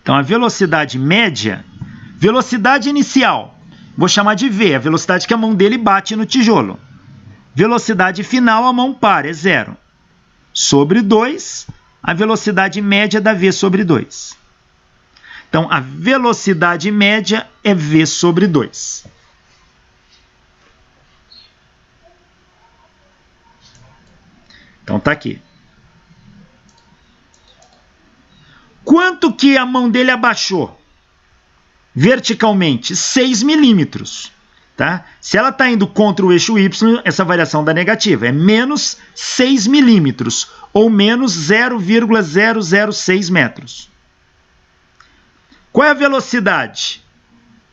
Então, a velocidade média, velocidade inicial, vou chamar de V, a velocidade que a mão dele bate no tijolo. Velocidade final, a mão para, é 0. Sobre 2, a velocidade média da V sobre 2. Então, a velocidade média é V sobre 2. Então, tá aqui. Quanto que a mão dele abaixou? Verticalmente, 6 milímetros. Tá? Se ela está indo contra o eixo Y, essa variação dá negativa. É menos 6 milímetros, ou menos 0,006 metros. Qual é a velocidade?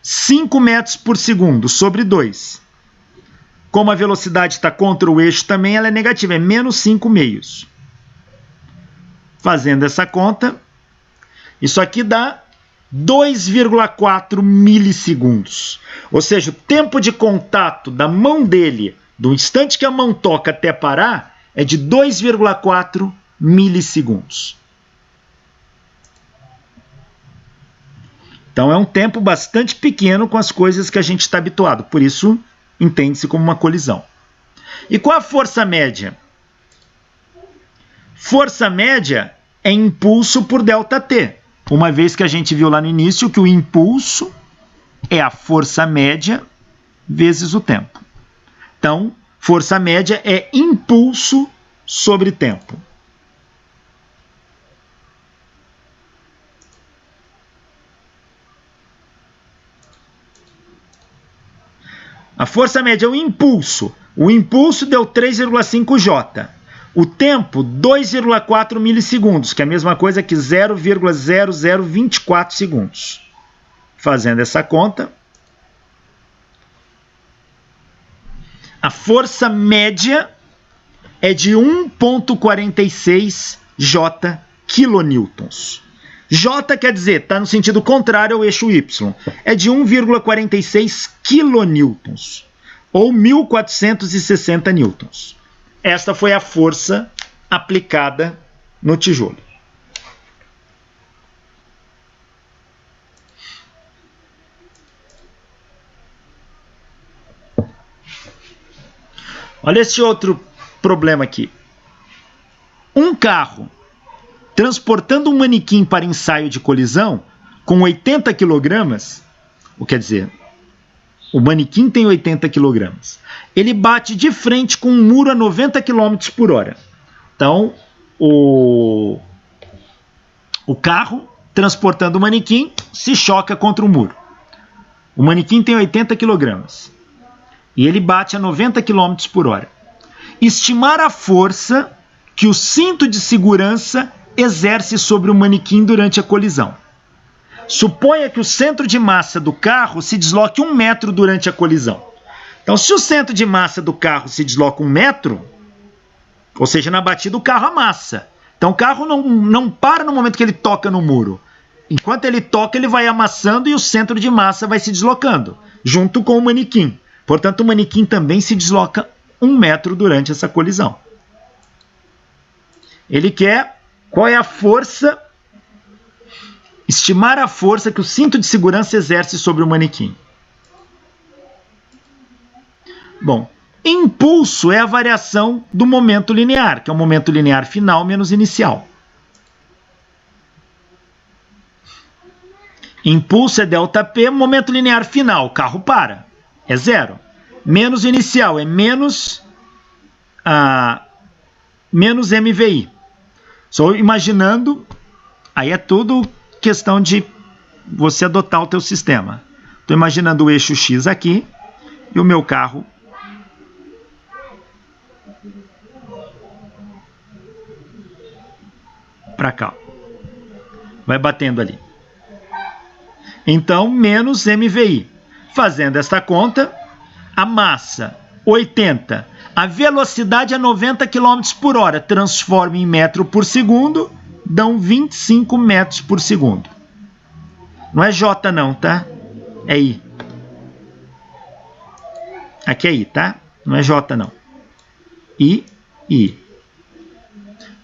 5 metros por segundo sobre 2. Como a velocidade está contra o eixo também, ela é negativa, é menos 5 meios. Fazendo essa conta, isso aqui dá 2,4 milissegundos. Ou seja, o tempo de contato da mão dele, do instante que a mão toca até parar, é de 2,4 milissegundos. Então é um tempo bastante pequeno com as coisas que a gente está habituado. Por isso, entende-se como uma colisão. E qual a força média? Força média é impulso por ΔT. Uma vez que a gente viu lá no início que o impulso é a força média vezes o tempo. Então, força média é impulso sobre tempo. A força média é o impulso. O impulso deu 3,5 J. O tempo, 2,4 milissegundos, que é a mesma coisa que 0,0024 segundos. Fazendo essa conta, a força média é de 1,46 J kilonewtons. J quer dizer, está no sentido contrário ao eixo Y. É de 1,46 kilonewtons, ou 1.460 newtons. Esta foi a força aplicada no tijolo. Olha esse outro problema aqui. Um carro transportando um manequim para ensaio de colisão com 80 kg, ou quer dizer, o manequim tem 80 kg. Ele bate de frente com um muro a 90 km por hora. Então, o carro transportando o manequim se choca contra o muro. O manequim tem 80 kg. E ele bate a 90 km por hora. Estimar a força que o cinto de segurança exerce sobre o manequim durante a colisão. Suponha que o centro de massa do carro se desloque 1 metro durante a colisão. Então, se o centro de massa do carro se desloca 1 metro, ou seja, na batida o carro amassa. Então, o carro não para no momento que ele toca no muro. Enquanto ele toca, ele vai amassando e o centro de massa vai se deslocando, junto com o manequim. Portanto, o manequim também se desloca 1 metro durante essa colisão. Ele quer qual é a força, estimar a força que o cinto de segurança exerce sobre o manequim. Bom, impulso é a variação do momento linear, que é o momento linear final menos inicial. Impulso é ΔP, momento linear final, o carro para, é 0. Menos inicial é menos MVI. Só imaginando, aí é tudo questão de você adotar o teu sistema. Estou imaginando o eixo X aqui e o meu carro para cá. Vai batendo ali. Então, menos MVI. Fazendo esta conta, a massa 80, a velocidade é 90 km por hora, transforma em metro por segundo, dão 25 metros por segundo. Não é J não, tá? É I. Aqui é I, tá? Não é J não. I.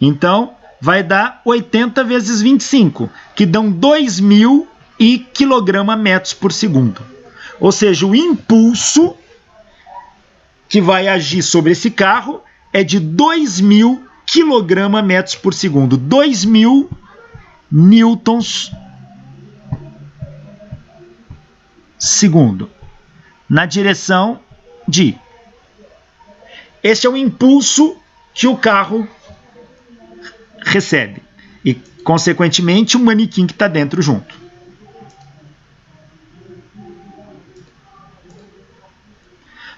Então, vai dar 80 vezes 25, que dão 2.000 kg/metros por segundo. Ou seja, o impulso que vai agir sobre esse carro é de 2.000 kg/metros por segundo. 2.000 newtons segundo. Na direção de. Esse é o impulso que o carro recebe. E, consequentemente, o manequim que está dentro junto.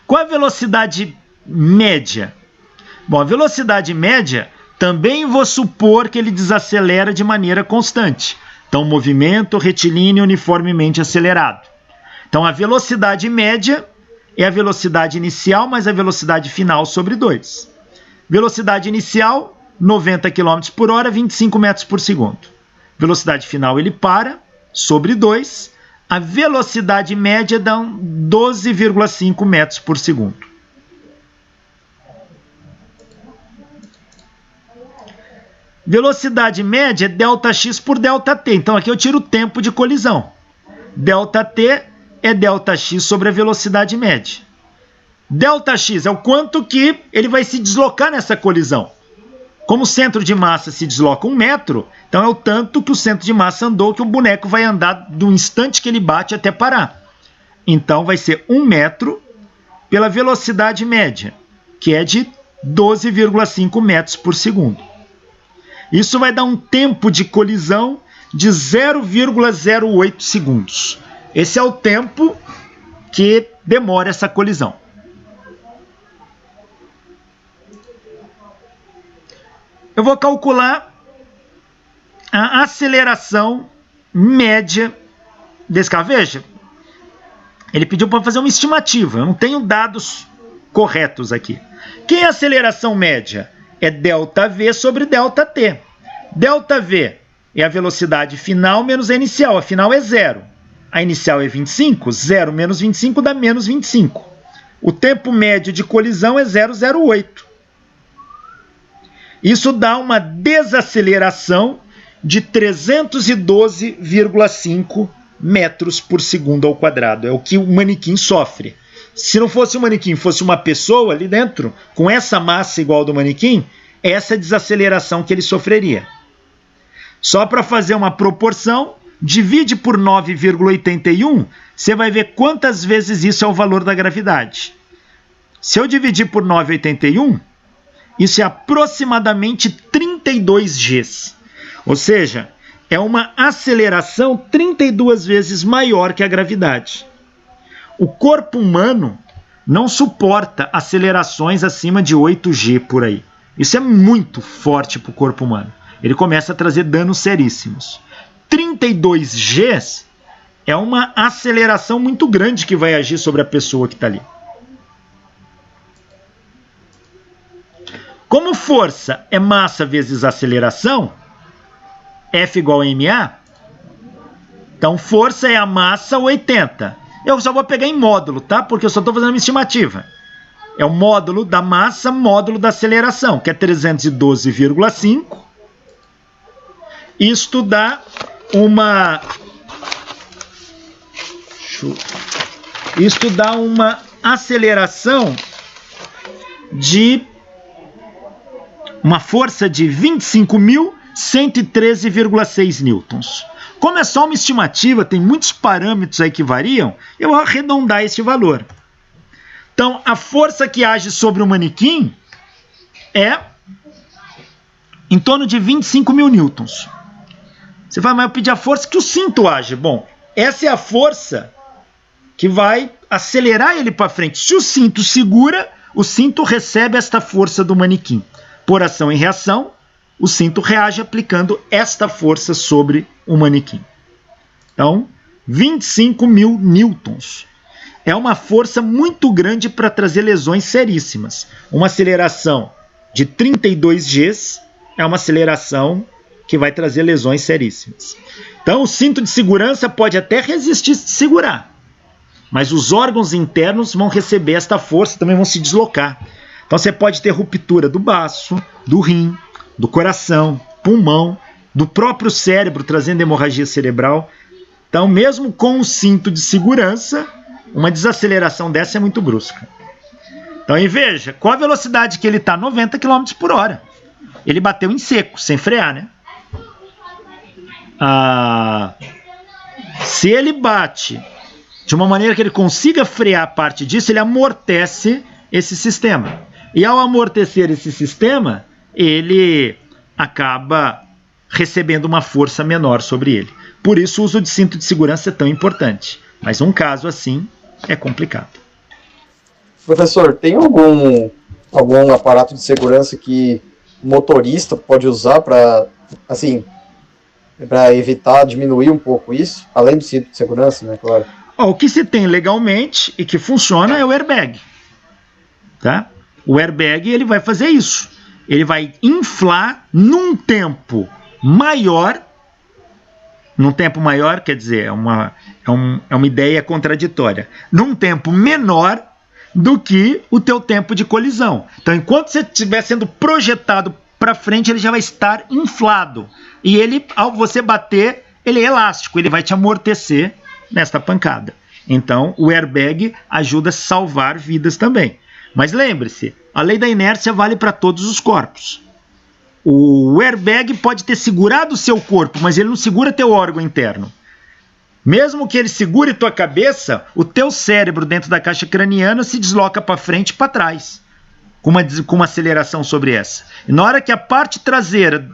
Qual a velocidade média? Bom, a velocidade média também vou supor que ele desacelera de maneira constante. Então, movimento retilíneo uniformemente acelerado. Então, a velocidade média é a velocidade inicial mais a velocidade final sobre 2. Velocidade inicial, 90 km por hora, 25 metros por segundo. Velocidade final, ele para, sobre 2. A velocidade média dá 12,5 metros por segundo. Velocidade média é ΔX por ΔT. Então, aqui eu tiro o tempo de colisão. ΔT é ΔX sobre a velocidade média. ΔX é o quanto que ele vai se deslocar nessa colisão. Como o centro de massa se desloca 1 metro, então é o tanto que o centro de massa andou que o boneco vai andar do instante que ele bate até parar. Então vai ser 1 metro pela velocidade média, que é de 12,5 metros por segundo. Isso vai dar um tempo de colisão de 0,08 segundos. Esse é o tempo que demora essa colisão. Eu vou calcular a aceleração média desse carro. Veja, ele pediu para fazer uma estimativa. Eu não tenho dados corretos aqui. Que é a aceleração média? É ΔV sobre ΔT. ΔV é a velocidade final menos a inicial. A final é 0. A inicial é 25. 0 menos 25 dá menos 25. O tempo médio de colisão é 0,08. Isso dá uma desaceleração de 312,5 metros por segundo ao quadrado. É o que o manequim sofre. Se não fosse um manequim, fosse uma pessoa ali dentro, com essa massa igual ao do manequim, essa é a desaceleração que ele sofreria. Só para fazer uma proporção, divide por 9,81, você vai ver quantas vezes isso é o valor da gravidade. Se eu dividir por 9,81, isso é aproximadamente 32 Gs. Ou seja, é uma aceleração 32 vezes maior que a gravidade. O corpo humano não suporta acelerações acima de 8 G por aí. Isso é muito forte para o corpo humano. Ele começa a trazer danos seríssimos. 32 Gs é uma aceleração muito grande que vai agir sobre a pessoa que está ali. Como força é massa vezes aceleração, F igual a ma, então força é a massa 80. Eu só vou pegar em módulo, tá? Porque eu só estou fazendo uma estimativa. É o módulo da massa, módulo da aceleração, que é 312,5. Isto dá uma aceleração de uma força de 25.113,6 newtons. Como é só uma estimativa, tem muitos parâmetros aí que variam, eu vou arredondar esse valor. Então, a força que age sobre o manequim é em torno de 25.000 newtons. Você fala, mas eu pedi a força que o cinto age. Bom, essa é a força que vai acelerar ele para frente. Se o cinto segura, o cinto recebe esta força do manequim. Por ação e reação, o cinto reage aplicando esta força sobre o manequim. Então, 25.000 newtons. É uma força muito grande para trazer lesões seríssimas. Uma aceleração de 32 Gs é uma aceleração que vai trazer lesões seríssimas. Então, o cinto de segurança pode até resistir se segurar, mas os órgãos internos vão receber esta força, também vão se deslocar. Então, você pode ter ruptura do baço, do rim, do coração, pulmão, do próprio cérebro, trazendo hemorragia cerebral. Então, mesmo com o cinto de segurança, uma desaceleração dessa é muito brusca. Então, e veja, qual a velocidade que ele está? 90 km por hora. Ele bateu em seco, sem frear, né? Se ele bate de uma maneira que ele consiga frear a parte disso, ele amortece esse sistema. E ao amortecer esse sistema, ele acaba recebendo uma força menor sobre ele. Por isso o uso de cinto de segurança é tão importante. Mas um caso assim é complicado. Professor, tem algum aparato de segurança que o motorista pode usar para evitar, diminuir um pouco isso? Além do cinto de segurança, né, claro. O que se tem legalmente e que funciona é o airbag. Tá? O airbag ele vai fazer isso. Ele vai inflar num tempo maior. Num tempo maior, quer dizer, é uma ideia contraditória. Num tempo menor do que o teu tempo de colisão. Então, enquanto você estiver sendo projetado para frente, ele já vai estar inflado. E ele, ao você bater, ele é elástico, ele vai te amortecer nesta pancada. Então, o airbag ajuda a salvar vidas também. Mas lembre-se, a lei da inércia vale para todos os corpos. O airbag pode ter segurado o seu corpo, mas ele não segura teu órgão interno. Mesmo que ele segure tua cabeça, o teu cérebro dentro da caixa craniana se desloca para frente e para trás, com uma aceleração sobre essa. E na hora que a parte traseira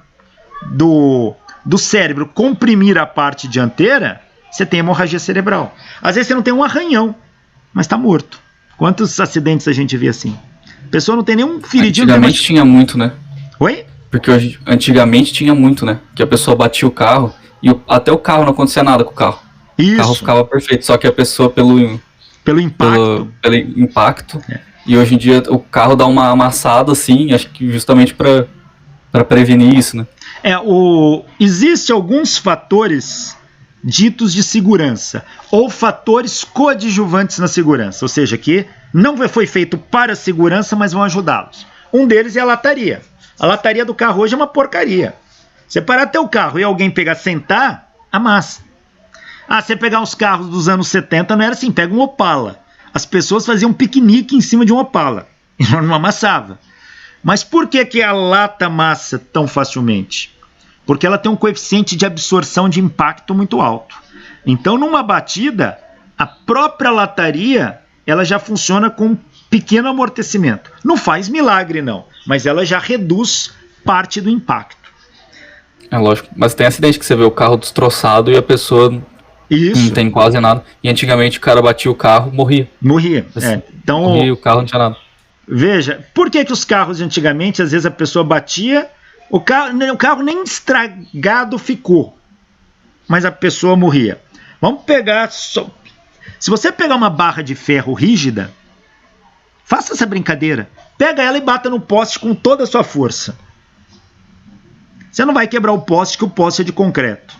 do cérebro comprimir a parte dianteira, você tem hemorragia cerebral. Às vezes você não tem um arranhão, mas está morto. Quantos acidentes a gente vê assim? A pessoa não tem nenhum feridinho. Antigamente tinha muito, né? Oi? Porque antigamente tinha muito, né? Que a pessoa batia o carro e até o carro não acontecia nada com o carro. Isso. O carro ficava perfeito, só que a pessoa pelo impacto. É. E hoje em dia o carro dá uma amassada assim, acho que justamente para prevenir isso, né? Existem alguns fatores ditos de segurança, ou fatores coadjuvantes na segurança, ou seja, que não foi feito para a segurança, mas vão ajudá-los. Um deles é a lataria. A lataria do carro hoje é uma porcaria. Você parar teu carro e alguém pegar, sentar, amassa. Você pegar uns carros dos anos 70, não era assim, pega um Opala. As pessoas faziam um piquenique em cima de um Opala, e não amassava. Mas por que a lata amassa tão facilmente? Porque ela tem um coeficiente de absorção de impacto muito alto. Então, numa batida, a própria lataria ela já funciona com um pequeno amortecimento. Não faz milagre, não, mas ela já reduz parte do impacto. É lógico, mas tem acidente que você vê o carro destroçado e a pessoa não tem quase nada. E antigamente o cara batia o carro, morria. Morria. Morria e o carro não tinha nada. Veja, por que os carros de antigamente, às vezes a pessoa batia, o carro nem estragado ficou, mas a pessoa morria. Vamos pegar... Se você pegar uma barra de ferro rígida, faça essa brincadeira. Pega ela e bata no poste com toda a sua força. Você não vai quebrar o poste, que o poste é de concreto.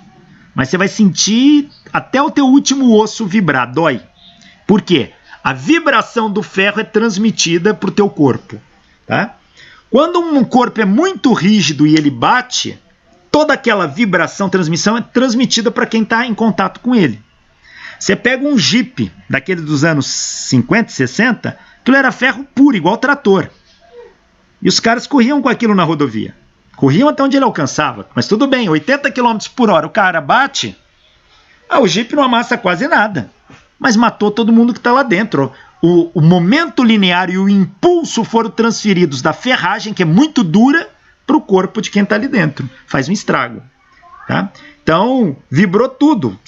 Mas você vai sentir até o teu último osso vibrar, dói. Por quê? A vibração do ferro é transmitida para o teu corpo. Tá? Quando um corpo é muito rígido e ele bate, toda aquela vibração, transmissão é transmitida para quem está em contato com ele. Você pega um Jeep daquele dos anos 50, 60, aquilo era ferro puro, igual trator. E os caras corriam com aquilo na rodovia. Corriam até onde ele alcançava. Mas tudo bem, 80 km por hora, o cara bate, o Jeep não amassa quase nada. Mas matou todo mundo que está lá dentro. O momento linear e o impulso foram transferidos da ferragem, que é muito dura, para o corpo de quem está ali dentro. Faz um estrago. Tá? Então, vibrou tudo.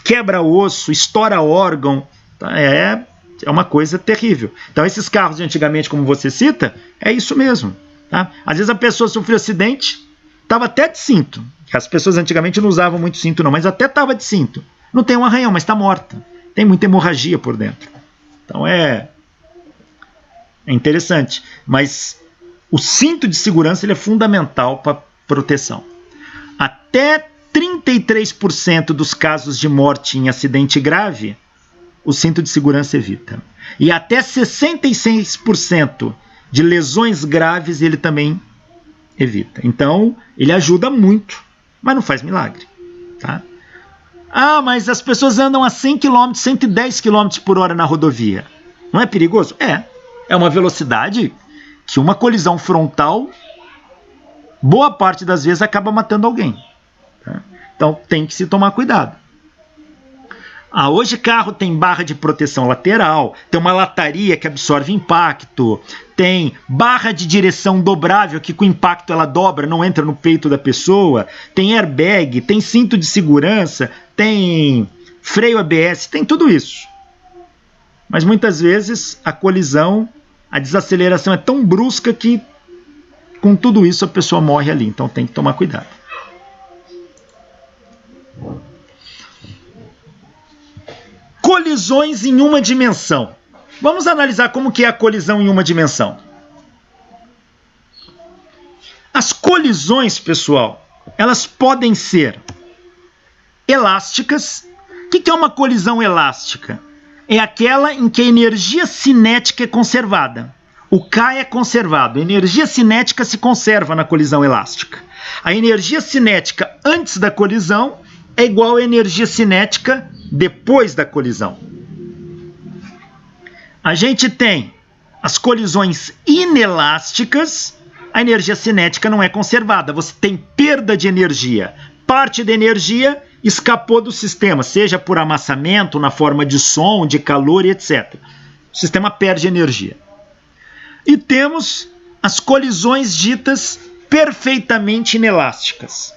Quebra osso, estoura órgão. Tá? É uma coisa terrível. Então, esses carros de antigamente, como você cita, é isso mesmo. Tá? Às vezes a pessoa sofreu acidente, estava até de cinto. As pessoas antigamente não usavam muito cinto, não, mas até estava de cinto. Não tem um arranhão, mas está morta. Tem muita hemorragia por dentro. Então é interessante. Mas o cinto de segurança ele é fundamental para proteção. Até 33% dos casos de morte em acidente grave, o cinto de segurança evita. E até 66% de lesões graves ele também evita. Então, ele ajuda muito, mas não faz milagre. Tá? Mas as pessoas andam a 100 km, 110 km por hora na rodovia. Não é perigoso? É uma velocidade que uma colisão frontal, boa parte das vezes, acaba matando alguém. Tá? Então, tem que se tomar cuidado. Hoje carro tem barra de proteção lateral, tem uma lataria que absorve impacto, tem barra de direção dobrável que com impacto ela dobra, não entra no peito da pessoa, tem airbag, tem cinto de segurança, tem freio ABS, tem tudo isso. Mas muitas vezes a colisão, a desaceleração é tão brusca que com tudo isso a pessoa morre ali, então tem que tomar cuidado. Colisões em uma dimensão. Vamos analisar como que é a colisão em uma dimensão. As colisões, pessoal, elas podem ser elásticas. O que é uma colisão elástica? É aquela em que a energia cinética é conservada. O K é conservado. A energia cinética se conserva na colisão elástica. A energia cinética antes da colisão é igual à energia cinética depois da colisão. A gente tem as colisões inelásticas, a energia cinética não é conservada, você tem perda de energia. Parte da energia escapou do sistema, seja por amassamento, na forma de som, de calor e etc. O sistema perde energia. E temos as colisões ditas perfeitamente inelásticas.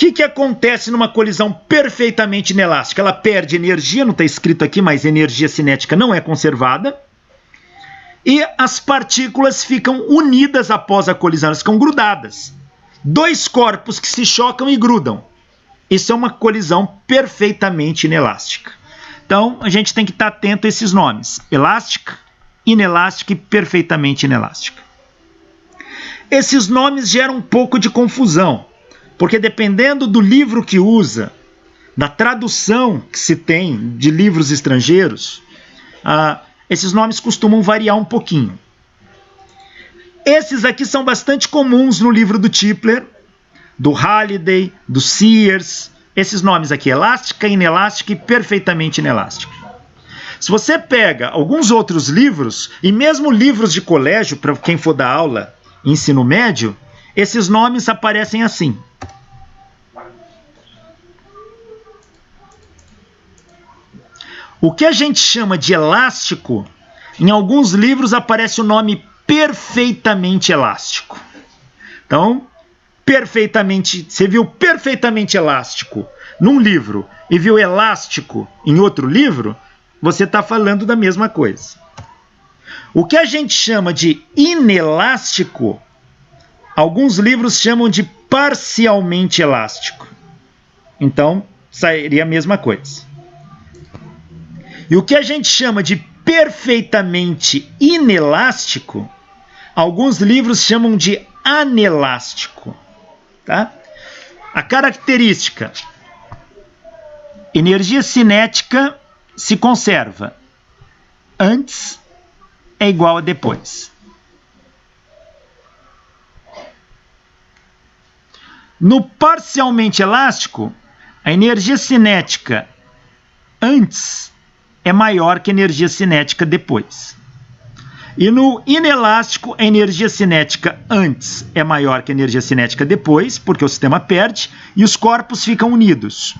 O que acontece numa colisão perfeitamente inelástica? Ela perde energia, não está escrito aqui, mas energia cinética não é conservada. E as partículas ficam unidas após a colisão, elas ficam grudadas. Dois corpos que se chocam e grudam. Isso é uma colisão perfeitamente inelástica. Então, a gente tem que estar atento a esses nomes. Elástica, inelástica e perfeitamente inelástica. Esses nomes geram um pouco de confusão. Porque dependendo do livro que usa, da tradução que se tem de livros estrangeiros, esses nomes costumam variar um pouquinho. Esses aqui são bastante comuns no livro do Tipler, do Halliday, do Sears. Esses nomes aqui, elástica, inelástica e perfeitamente inelástica. Se você pega alguns outros livros, e mesmo livros de colégio, para quem for dar aula em ensino médio, esses nomes aparecem assim. O que a gente chama de elástico, em alguns livros aparece o nome perfeitamente elástico. Então, você viu perfeitamente elástico num livro e viu elástico em outro livro, você está falando da mesma coisa. O que a gente chama de inelástico, alguns livros chamam de parcialmente elástico. Então, seria a mesma coisa. E o que a gente chama de perfeitamente inelástico, alguns livros chamam de anelástico. Tá? A característica: energia cinética se conserva. Antes é igual a depois. No parcialmente elástico, a energia cinética antes é maior que a energia cinética depois. E no inelástico, a energia cinética antes é maior que a energia cinética depois, porque o sistema perde e os corpos ficam unidos.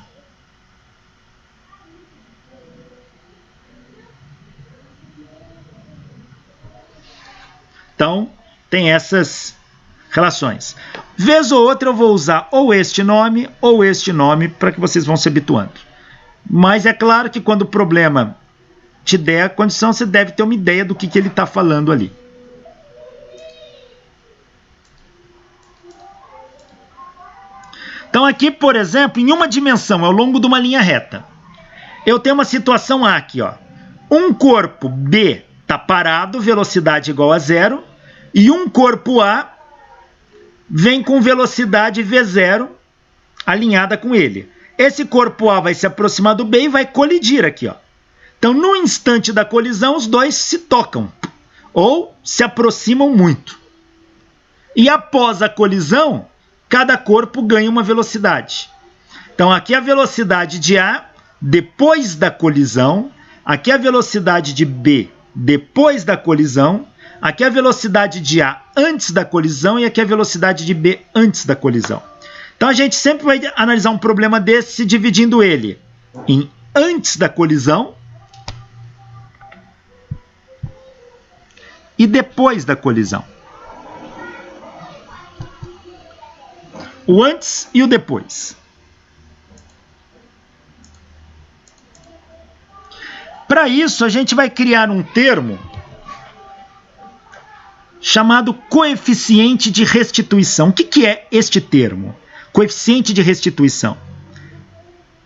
Então, tem essas relações. Vez ou outra eu vou usar ou este nome para que vocês vão se habituando. Mas é claro que quando o problema te der a condição, você deve ter uma ideia do que ele está falando ali. Então aqui, por exemplo, em uma dimensão, ao longo de uma linha reta, eu tenho uma situação A aqui, ó. Um corpo B está parado, velocidade igual a 0, e um corpo A vem com velocidade V0 alinhada com ele. Esse corpo A vai se aproximar do B e vai colidir aqui, ó. Então, no instante da colisão, os dois se tocam ou se aproximam muito. E após a colisão, cada corpo ganha uma velocidade. Então, aqui a velocidade de A depois da colisão, aqui a velocidade de B depois da colisão, aqui a velocidade de A antes da colisão e aqui a velocidade de B antes da colisão. Então, a gente sempre vai analisar um problema desse dividindo ele em antes da colisão e depois da colisão. O antes e o depois. Para isso, a gente vai criar um termo chamado coeficiente de restituição. O que é este termo? Coeficiente de restituição.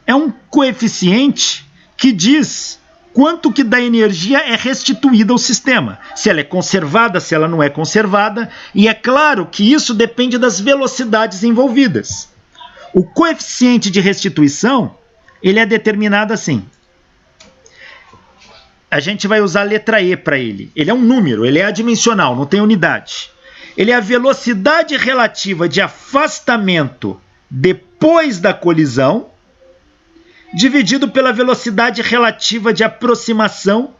É um coeficiente que diz quanto que da energia é restituída ao sistema. Se ela é conservada, se ela não é conservada. E é claro que isso depende das velocidades envolvidas. O coeficiente de restituição, ele é determinado assim. A gente vai usar a letra E para ele. Ele é um número, ele é adimensional, não tem unidade. Ele é a velocidade relativa de afastamento depois da colisão, dividido pela velocidade relativa de aproximação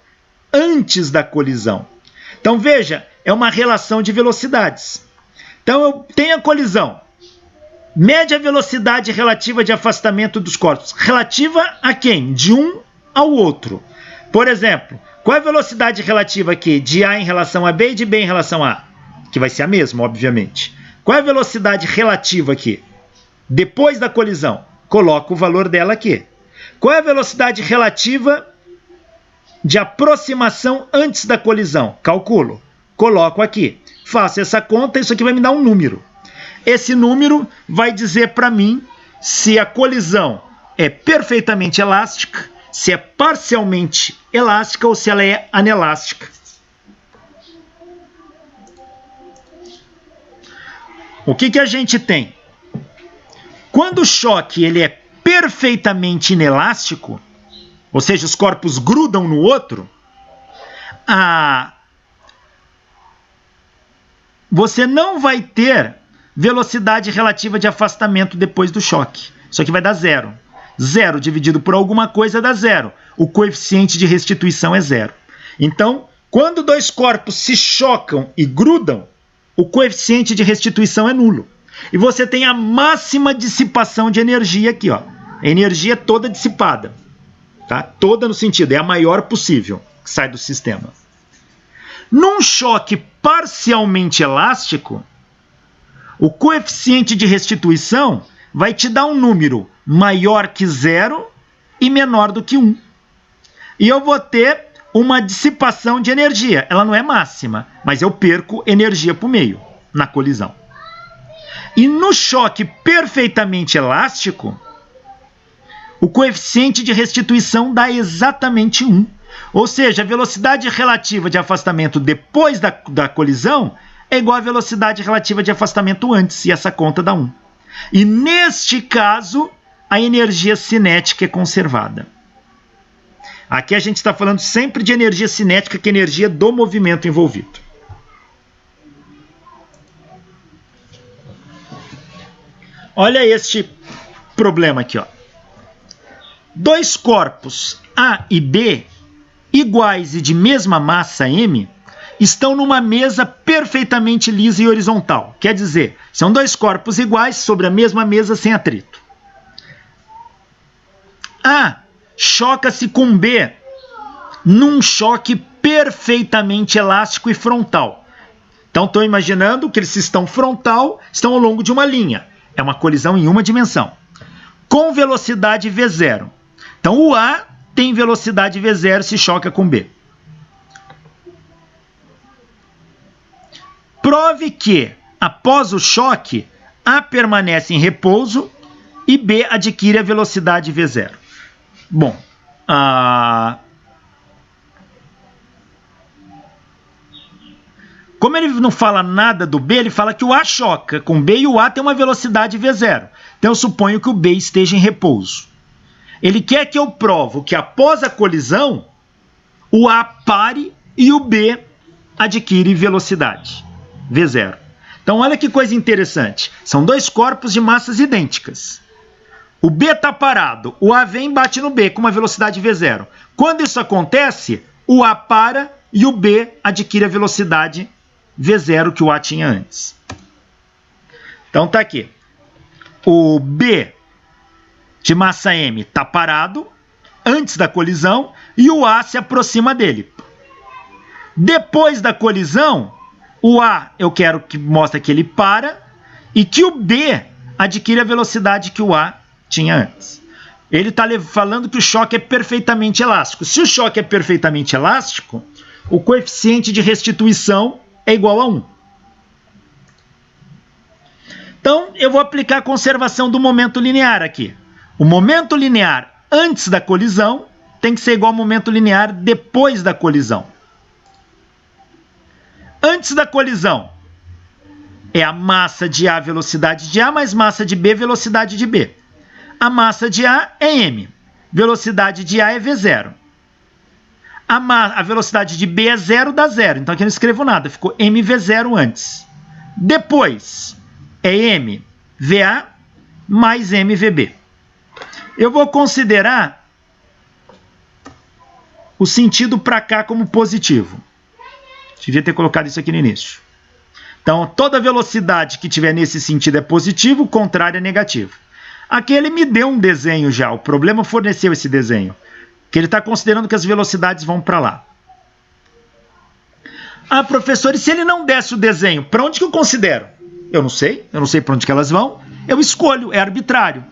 antes da colisão. Então, veja, é uma relação de velocidades. Então, eu tenho a colisão. Mede a velocidade relativa de afastamento dos corpos. Relativa a quem? De um ao outro. Por exemplo, qual é a velocidade relativa aqui de A em relação a B e de B em relação a A? Que vai ser a mesma, obviamente. Qual é a velocidade relativa aqui? Depois da colisão. Coloco o valor dela aqui. Qual é a velocidade relativa de aproximação antes da colisão? Calculo. Coloco aqui. Faço essa conta, isso aqui vai me dar um número. Esse número vai dizer para mim se a colisão é perfeitamente elástica, se é parcialmente elástica ou se ela é anelástica. O que a gente tem? Quando o choque ele é perfeitamente inelástico, ou seja, os corpos grudam no outro, você não vai ter velocidade relativa de afastamento depois do choque. Isso aqui vai dar 0. 0 dividido por alguma coisa dá 0. O coeficiente de restituição é 0. Então, quando dois corpos se chocam e grudam, o coeficiente de restituição é nulo. E você tem a máxima dissipação de energia aqui, ó. A energia toda dissipada. Tá? Toda no sentido, é a maior possível que sai do sistema. Num choque parcialmente elástico, o coeficiente de restituição vai te dar um número maior que 0 e menor do que 1. E eu vou ter uma dissipação de energia. Ela não é máxima, mas eu perco energia para o meio na colisão. E no choque perfeitamente elástico, o coeficiente de restituição dá exatamente 1. Ou seja, a velocidade relativa de afastamento depois da colisão é igual à velocidade relativa de afastamento antes, e essa conta dá 1. E neste caso, a energia cinética é conservada. Aqui a gente está falando sempre de energia cinética, que é energia do movimento envolvido. Olha este problema aqui, ó. Dois corpos A e B, iguais e de mesma massa M, estão numa mesa perfeitamente lisa e horizontal. Quer dizer, são dois corpos iguais sobre a mesma mesa sem atrito. A choca-se com B num choque perfeitamente elástico e frontal. Então, estou imaginando que eles estão frontal, estão ao longo de uma linha. É uma colisão em uma dimensão. Com velocidade V0. Então, o A tem velocidade V0 se choca com B. Prove que, após o choque, A permanece em repouso e B adquire a velocidade V0. Bom, como ele não fala nada do B, ele fala que o A choca com B e o A tem uma velocidade V0. Então eu suponho que o B esteja em repouso. Ele quer que eu provo que após a colisão, o A pare e o B adquire velocidade V0. Então olha que coisa interessante. São dois corpos de massas idênticas. O B está parado, o A vem e bate no B com uma velocidade V0. Quando isso acontece, o A para e o B adquire a velocidade V0 que o A tinha antes. Então tá aqui. O B de massa M está parado antes da colisão e o A se aproxima dele. Depois da colisão, o A eu quero que mostre que ele para e que o B adquire a velocidade que o A tinha antes. Ele está falando que o choque é perfeitamente elástico. Se o choque é perfeitamente elástico, o coeficiente de restituição é igual a 1. Então, eu vou aplicar a conservação do momento linear aqui. O momento linear antes da colisão tem que ser igual ao momento linear depois da colisão. Antes da colisão, é a massa de A, velocidade de A, mais massa de B, velocidade de B. A massa de A é M. Velocidade de A é V0. A velocidade de B é 0, dá 0. Então aqui eu não escrevo nada. Ficou MV0 antes. Depois é MVA mais MVB. Eu vou considerar o sentido para cá como positivo. Devia ter colocado isso aqui no início. Então toda velocidade que tiver nesse sentido é positivo, o contrário é negativo. Aqui ele me deu um desenho já, o problema forneceu esse desenho, que ele está considerando que as velocidades vão para lá. Ah, professor, e se ele não desse o desenho, para onde que eu considero? Eu não sei para onde que elas vão, eu escolho, é arbitrário.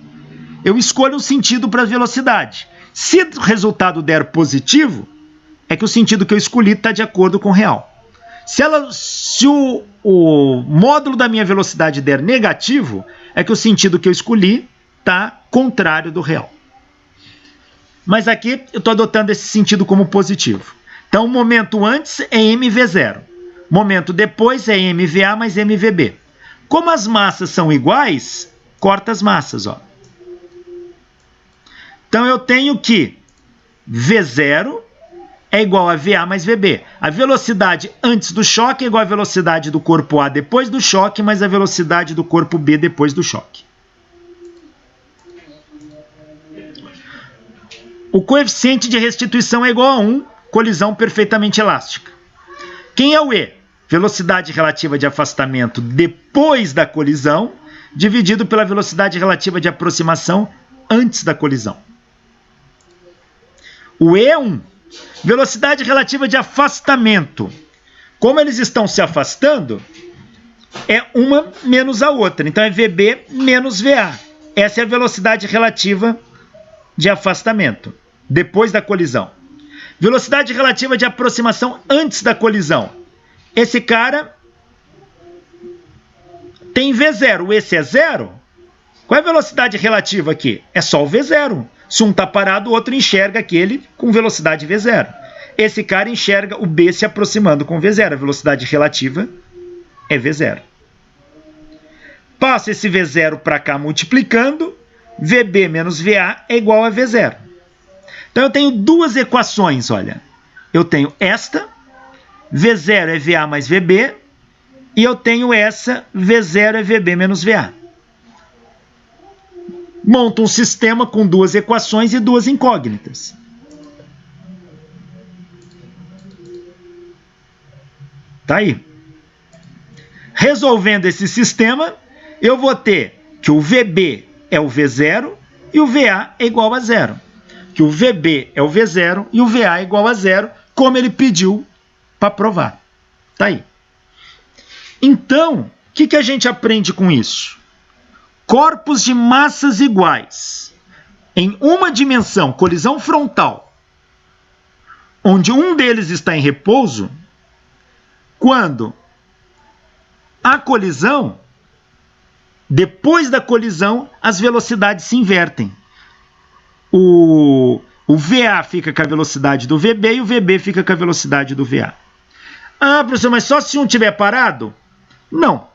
Eu escolho o sentido para a velocidade. Se o resultado der positivo, é que o sentido que eu escolhi está de acordo com o real. Se o módulo da minha velocidade der negativo, é que o sentido que eu escolhi está contrário do real. Mas aqui eu estou adotando esse sentido como positivo. Então, o momento antes é MV0. Momento depois é MVA mais MVB. Como as massas são iguais, corta as massas. Ó. Então, eu tenho que V0 é igual a VA mais VB. A velocidade antes do choque é igual à velocidade do corpo A depois do choque, mais a velocidade do corpo B depois do choque. O coeficiente de restituição é igual a 1, colisão perfeitamente elástica. Quem é o E? Velocidade relativa de afastamento depois da colisão, dividido pela velocidade relativa de aproximação antes da colisão. O E é 1. Velocidade relativa de afastamento. Como eles estão se afastando, é uma menos a outra. Então é VB menos VA. Essa é a velocidade relativa de afastamento, depois da colisão. Velocidade relativa de aproximação antes da colisão. Esse cara tem V0, esse é 0. Qual é a velocidade relativa aqui? É só o V0. Se um está parado, o outro enxerga aquele com velocidade V0. Esse cara enxerga o B se aproximando com V0. A velocidade relativa é V0. Passa esse V0 para cá multiplicando. VB menos VA é igual a V0. Então eu tenho duas equações, olha. Eu tenho esta, V0 é VA mais VB, e eu tenho essa, V0 é VB menos VA. Monto um sistema com duas equações e duas incógnitas. Tá aí. Resolvendo esse sistema, eu vou ter que o VB é o V0 e o VA é igual a 0. Que o VB é o V0 e o VA é igual a 0, como ele pediu para provar. Tá aí. Então, o que a gente aprende com isso? Corpos de massas iguais em uma dimensão, colisão frontal, onde um deles está em repouso, quando a colisão, depois da colisão, as velocidades se invertem. O VA fica com a velocidade do VB e o VB fica com a velocidade do VA. Ah, professor, mas só se um estiver parado? Não.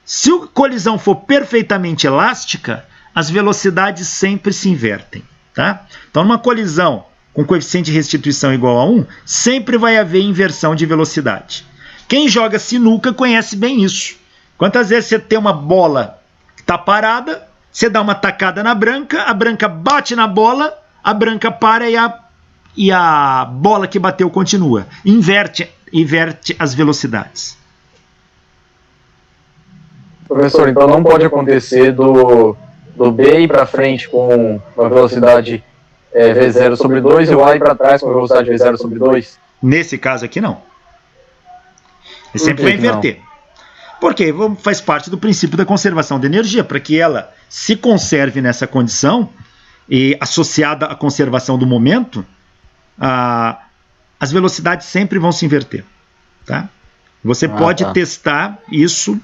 Se a colisão for perfeitamente elástica, as velocidades sempre se invertem. Tá? Então, numa colisão com coeficiente de restituição igual a 1, sempre vai haver inversão de velocidade. Quem joga sinuca conhece bem isso. Quantas vezes você tem uma bola que está parada, você dá uma tacada na branca, a branca bate na bola, a branca para e a bola que bateu continua. Inverte as velocidades. Professor, então não pode acontecer do B ir para frente com uma velocidade V0 sobre 2 e o A ir para trás com a velocidade V0 sobre 2? Nesse caso aqui, não. Ele sempre vai inverter. Porque faz parte do princípio da conservação de energia, para que ela se conserve nessa condição, e associada à conservação do momento, as velocidades sempre vão se inverter. Tá? Você pode testar isso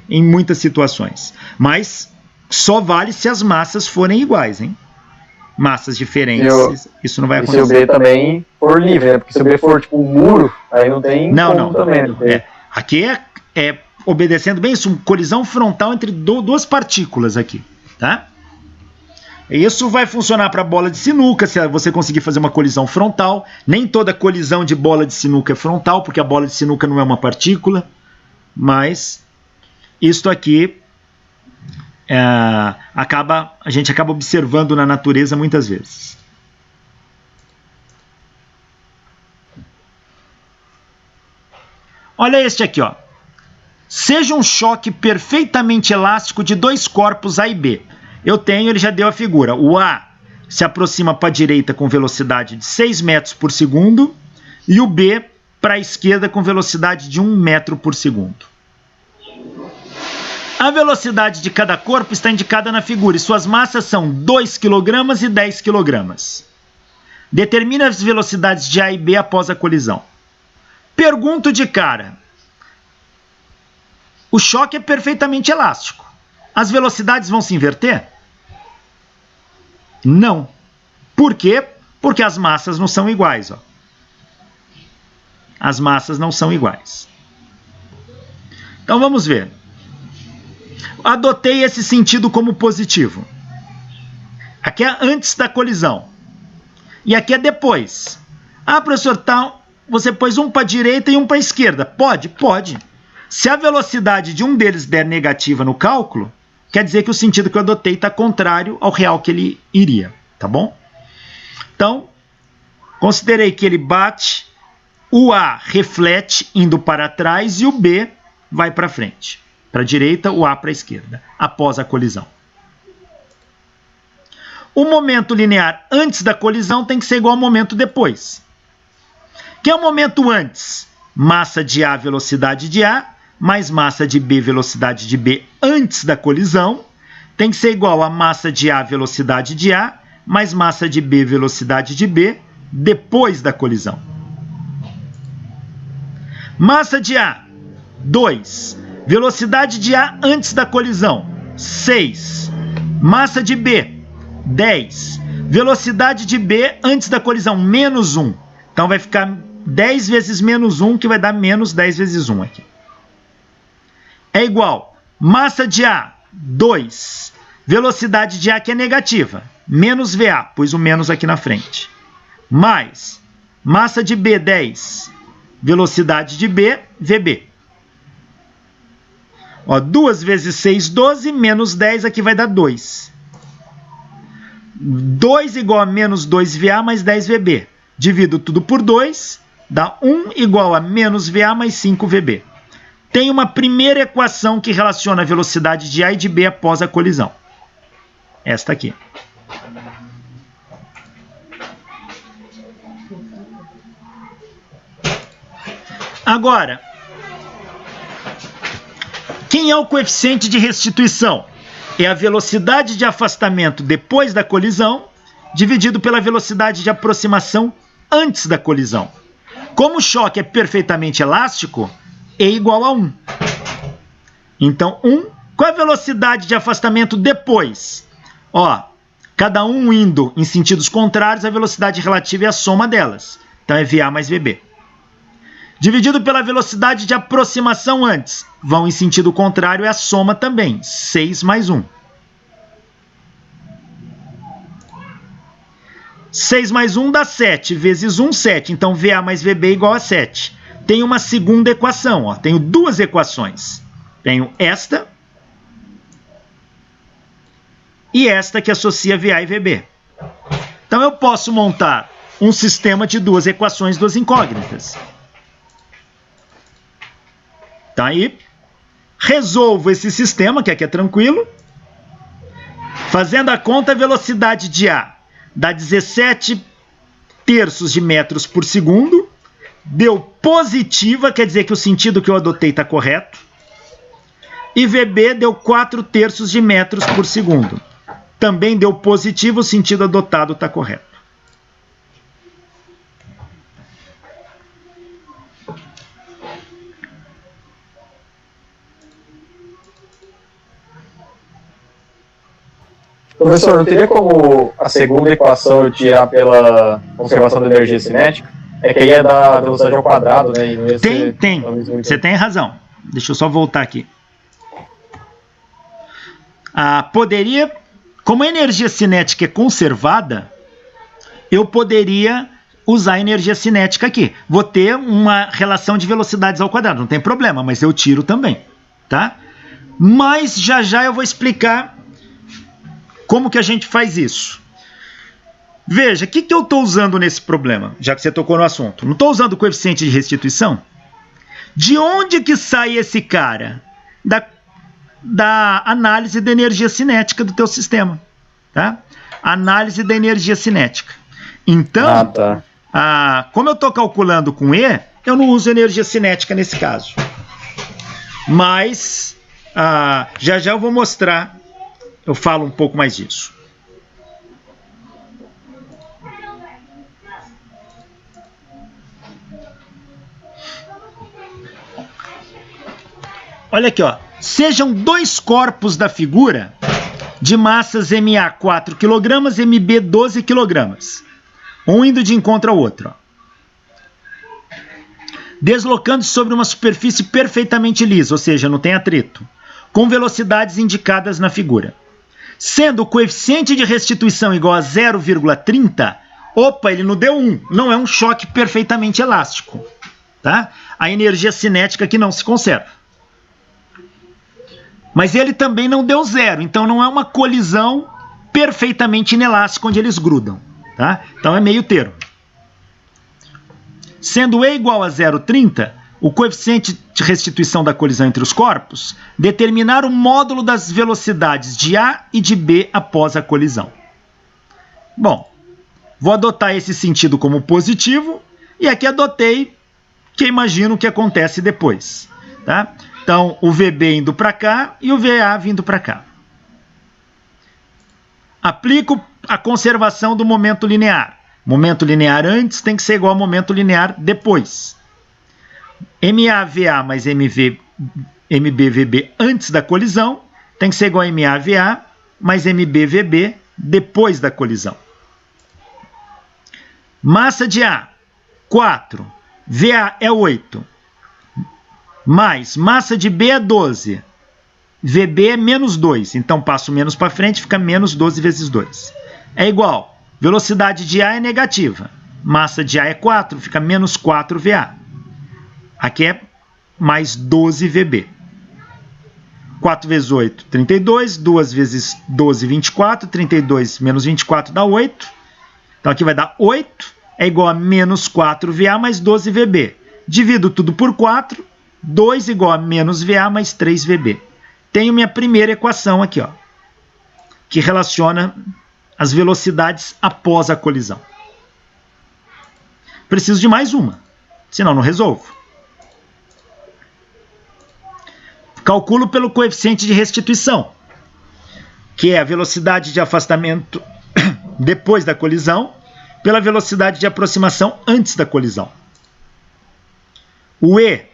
em muitas situações, mas só vale se as massas forem iguais, hein? Massas diferentes, isso não vai acontecer. E se o B também for livre, né? Porque se o B for tipo um muro, aí não tem não. Também. Aqui é obedecendo bem isso, uma colisão frontal entre duas partículas aqui, tá? Isso vai funcionar para bola de sinuca, se você conseguir fazer uma colisão frontal. Nem toda colisão de bola de sinuca é frontal, porque a bola de sinuca não é uma partícula, mas isto aqui a gente acaba observando na natureza muitas vezes. Olha este aqui, ó. Seja um choque perfeitamente elástico de dois corpos A e B. Ele já deu a figura. O A se aproxima para a direita com velocidade de 6 metros por segundo e o B para a esquerda com velocidade de 1 metro por segundo. A velocidade de cada corpo está indicada na figura e suas massas são 2 kg e 10 kg. Determine as velocidades de A e B após a colisão. Pergunto de cara. O choque é perfeitamente elástico. As velocidades vão se inverter? Não. Por quê? Porque as massas não são iguais. Ó. As massas não são iguais. Então vamos ver. Adotei esse sentido como positivo. Aqui é antes da colisão. E aqui é depois. Ah, professor, você pôs um para a direita e um para a esquerda. Pode? Pode. Se a velocidade de um deles der negativa no cálculo, quer dizer que o sentido que eu adotei está contrário ao real que ele iria. Tá bom? Então, considerei que ele bate, o A reflete indo para trás e o B vai para frente. Para a direita, o A para a esquerda, após a colisão. O momento linear antes da colisão tem que ser igual ao momento depois. Que é o momento antes? Massa de A, velocidade de A, mais massa de B, velocidade de B antes da colisão, tem que ser igual a massa de A, velocidade de A, mais massa de B, velocidade de B, depois da colisão. Massa de A, 2. Velocidade de A antes da colisão, 6. Massa de B, 10. Velocidade de B antes da colisão, menos 1. Então vai ficar 10 vezes menos 1, que vai dar menos 10 vezes 1 aqui. É igual, massa de A, 2. Velocidade de A, que é negativa, menos VA, pus o menos aqui na frente. Mais, massa de B, 10. Velocidade de B, VB. Ó, 2 vezes 6, 12, menos 10, aqui vai dar 2. 2 igual a menos 2VA mais 10VB. Divido tudo por 2, dá 1 igual a menos VA mais 5VB. Tem uma primeira equação que relaciona a velocidade de A e de B após a colisão. Esta aqui. Agora, quem é o coeficiente de restituição? É a velocidade de afastamento depois da colisão, dividido pela velocidade de aproximação antes da colisão. Como o choque é perfeitamente elástico, E igual a 1. Então, 1, qual é a velocidade de afastamento depois? Ó, cada um indo em sentidos contrários, a velocidade relativa é a soma delas. Então, é VA mais VB. Dividido pela velocidade de aproximação antes. Vão em sentido contrário, é a soma também. 6 mais 1. 6 mais 1 dá 7. Vezes 1, 7. Então, VA mais VB igual a 7. Tem uma segunda equação. Ó. Tenho duas equações. Tenho esta e esta que associa VA e VB. Então, eu posso montar um sistema de duas equações, duas incógnitas. Tá aí. Resolvo esse sistema, que aqui é tranquilo. Fazendo a conta, a velocidade de A dá 17 terços de metros por segundo. Deu positiva, quer dizer que o sentido que eu adotei está correto. E VB deu 4 terços de metros por segundo. Também deu positivo, o sentido adotado está correto. Professor, não teria como a segunda equação eu tirar pela conservação da energia cinética? É que aí é da velocidade ao quadrado, né? E não ia ser... Tem. Você tem razão. Deixa eu só voltar aqui. Poderia, como a energia cinética é conservada, eu poderia usar a energia cinética aqui. Vou ter uma relação de velocidades ao quadrado, não tem problema, mas eu tiro também, tá? Mas já eu vou explicar como que a gente faz isso. Veja, o que eu estou usando nesse problema, já que você tocou no assunto? Não estou usando o coeficiente de restituição? De onde que sai esse cara? Da análise da energia cinética do teu sistema. Tá? Análise da energia cinética. Então, como eu estou calculando com E, eu não uso energia cinética nesse caso. Mas, já eu vou mostrar, eu falo um pouco mais disso. Olha aqui, ó. Sejam dois corpos da figura de massas MA 4 kg, MB 12 kg. Um indo de encontro ao outro. Ó. Deslocando-se sobre uma superfície perfeitamente lisa, ou seja, não tem atrito, com velocidades indicadas na figura. Sendo o coeficiente de restituição igual a 0,30, opa, ele não deu 1. Não é um choque perfeitamente elástico. Tá? A energia cinética que não se conserva. Mas ele também não deu 0, então não é uma colisão perfeitamente inelástica onde eles grudam. Tá? Então é meio termo. Sendo E igual a 0,30, o coeficiente de restituição da colisão entre os corpos, determinar o módulo das velocidades de A e de B após a colisão. Bom, vou adotar esse sentido como positivo, e aqui adotei que imagino que acontece depois. Tá? Então, o VB indo para cá e o VA vindo para cá. Aplico a conservação do momento linear. Momento linear antes tem que ser igual a momento linear depois. MAVA mais MBVB antes da colisão tem que ser igual a MAVA mais MBVB depois da colisão. Massa de A, 4. VA é 8. Mais massa de B é 12. VB é menos 2. Então passo menos para frente, fica menos 12 vezes 2. É igual. Velocidade de A é negativa. Massa de A é 4, fica menos 4 VA. Aqui é mais 12 VB. 4 vezes 8, 32. 2 vezes 12, 24. 32 menos 24 dá 8. Então aqui vai dar 8. É igual a menos 4 VA mais 12 VB. Divido tudo por 4. 2 igual a menos VA mais 3 VB. Tenho minha primeira equação aqui, ó, que relaciona as velocidades após a colisão. Preciso de mais uma, senão não resolvo. Calculo pelo coeficiente de restituição, que é a velocidade de afastamento depois da colisão, pela velocidade de aproximação antes da colisão. O E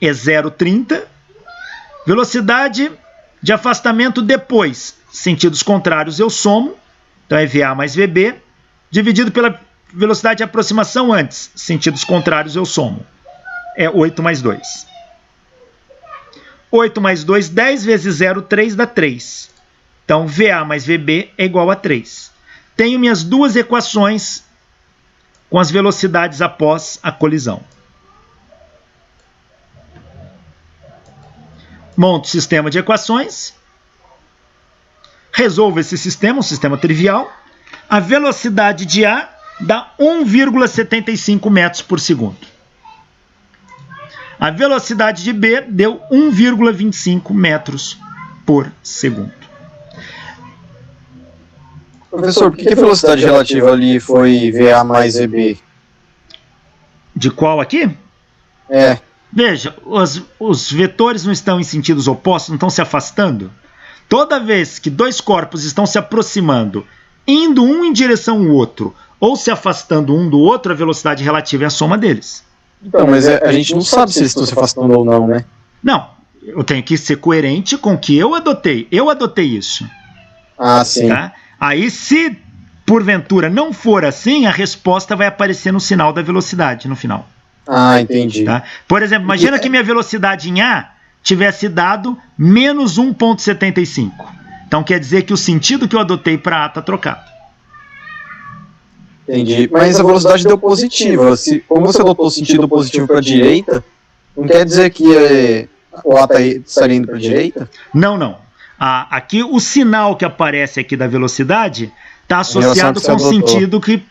é 0,30. Velocidade de afastamento depois, sentidos contrários eu somo, então é VA mais VB, dividido pela velocidade de aproximação antes, sentidos contrários eu somo, é 8 mais 2. 8 mais 2, 10 vezes 0, 3 dá 3. Então VA mais VB é igual a 3. Tenho minhas duas equações com as velocidades após a colisão. Monto o sistema de equações. Resolvo esse sistema, um sistema trivial. A velocidade de A dá 1,75 metros por segundo. A velocidade de B deu 1,25 metros por segundo. Professor, por que a velocidade relativa ali foi VA mais VB? De qual aqui? É. Veja, os vetores não estão em sentidos opostos, não estão se afastando. Toda vez que dois corpos estão se aproximando, indo um em direção ao outro, ou se afastando um do outro, a velocidade relativa é a soma deles. Então, mas a gente não sabe se eles estão se afastando ou não, né? Não, eu tenho que ser coerente com o que eu adotei. Eu adotei isso. Ah, sim. Tá? Aí, se porventura não for assim, a resposta vai aparecer no sinal da velocidade no final. Ah, entendi. Tá? Por exemplo, imagina que minha velocidade em A tivesse dado menos 1,75. Então quer dizer que o sentido que eu adotei para A está trocado. Entendi. Mas a velocidade deu positiva. Como você adotou o sentido positivo para a direita, não quer dizer que o A estaria indo para a direita? Não, não. Aqui o sinal que aparece aqui da velocidade está associado com o sentido que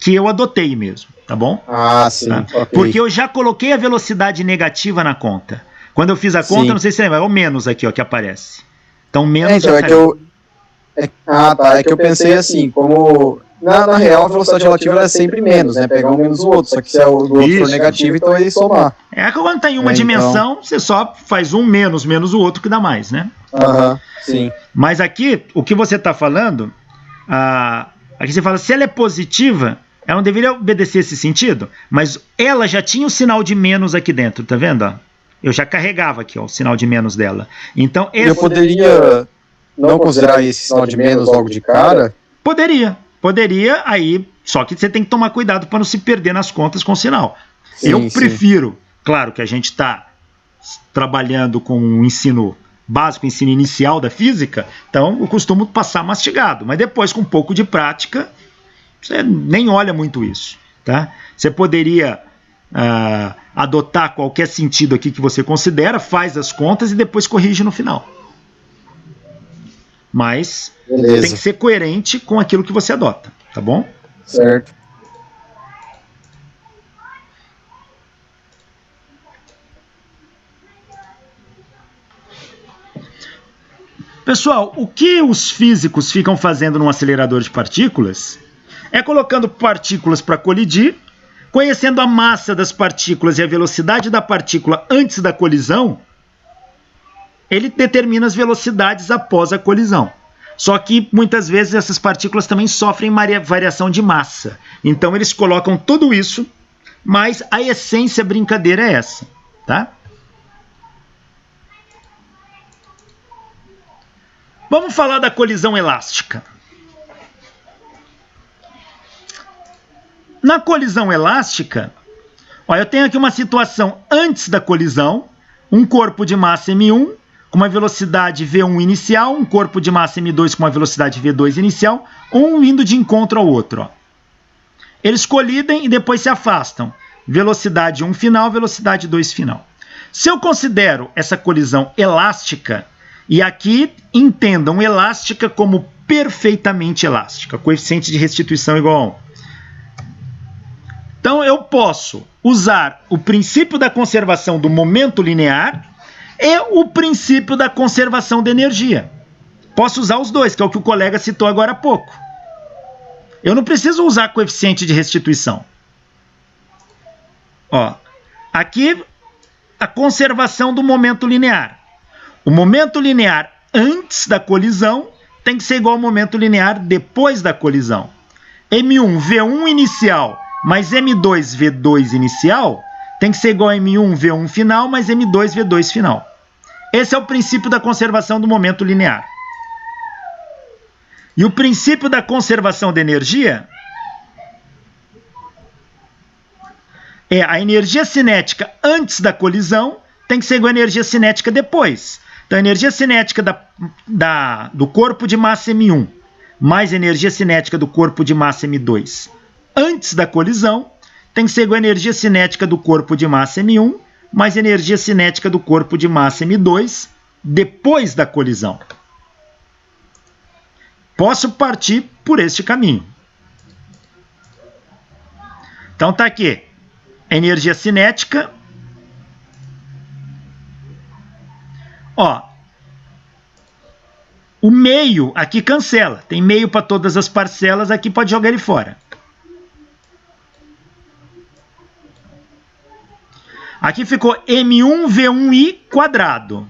eu adotei mesmo, tá bom? Ah, sim. Tá? Okay. Porque eu já coloquei a velocidade negativa na conta. Quando eu fiz a conta, não sei se você lembra, é o menos aqui, ó, que aparece. Então, menos já saiu. É que eu pensei assim, como na real a velocidade relativa é sempre menos, né? Pegar um menos o outro, só que se é o do outro for negativo, então ele somar. É que quando está em uma dimensão, então você só faz um menos o outro que dá mais, né? Aham, sim. Mas aqui, o que você está falando, aqui você fala, se ela é positiva, ela não deveria obedecer esse sentido, mas ela já tinha o sinal de menos aqui dentro, tá vendo? Ó? Eu já carregava aqui, ó, o sinal de menos dela. Então, eu poderia não considerar esse sinal de menos logo de cara? Poderia, aí, só que você tem que tomar cuidado para não se perder nas contas com o sinal. Sim, eu prefiro, claro que a gente está trabalhando com o ensino básico, ensino inicial da física, então eu costumo passar mastigado, mas depois com um pouco de prática, você nem olha muito isso, tá? Você poderia adotar qualquer sentido aqui que você considera, faz as contas e depois corrige no final. Mas tem que ser coerente com aquilo que você adota, tá bom? Certo. Pessoal, o que os físicos ficam fazendo num acelerador de partículas é colocando partículas para colidir, conhecendo a massa das partículas e a velocidade da partícula antes da colisão, ele determina as velocidades após a colisão. Só que muitas vezes essas partículas também sofrem variação de massa. Então eles colocam tudo isso, mas a essência brincadeira é essa, tá? Vamos falar da colisão elástica. Na colisão elástica, ó, eu tenho aqui uma situação antes da colisão, um corpo de massa M1 com uma velocidade V1 inicial, um corpo de massa M2 com uma velocidade V2 inicial, um indo de encontro ao outro. Ó. Eles colidem e depois se afastam. Velocidade 1 final, velocidade 2 final. Se eu considero essa colisão elástica, e aqui entendam elástica como perfeitamente elástica, coeficiente de restituição igual a 1. Então eu posso usar o princípio da conservação do momento linear e o princípio da conservação da energia. Posso usar os dois, que é o que o colega citou agora há pouco. Eu não preciso usar coeficiente de restituição. Ó, aqui a conservação do momento linear. O momento linear antes da colisão tem que ser igual ao momento linear depois da colisão. M1 V1 inicial mais M2 V2 inicial tem que ser igual a M1 V1 final mais M2 V2 final. Esse é o princípio da conservação do momento linear. E o princípio da conservação da energia é a energia cinética antes da colisão tem que ser igual à energia cinética depois. Então, a energia cinética do corpo de massa M1 mais a energia cinética do corpo de massa M2 antes da colisão tem que ser igual à energia cinética do corpo de massa M1 mais a energia cinética do corpo de massa M2 depois da colisão. Posso partir por este caminho. Então tá aqui, energia cinética. Ó, o meio aqui cancela. Tem meio para todas as parcelas, aqui pode jogar ele fora. Aqui ficou M1V1I quadrado.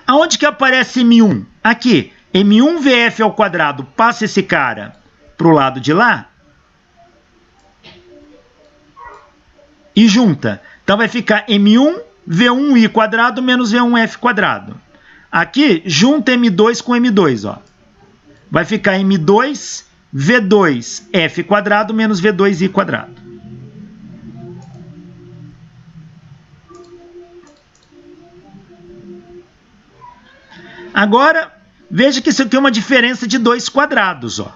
Aonde que aparece M1? Aqui, M1VF ao quadrado, passa esse cara para o lado de lá e junta. Então vai ficar M1V1I quadrado menos V1F quadrado. Aqui, junta M2 com M2. Ó. Vai ficar M2V2F quadrado menos V2I quadrado. Agora, veja que isso aqui é uma diferença de 2 quadrados. Ó.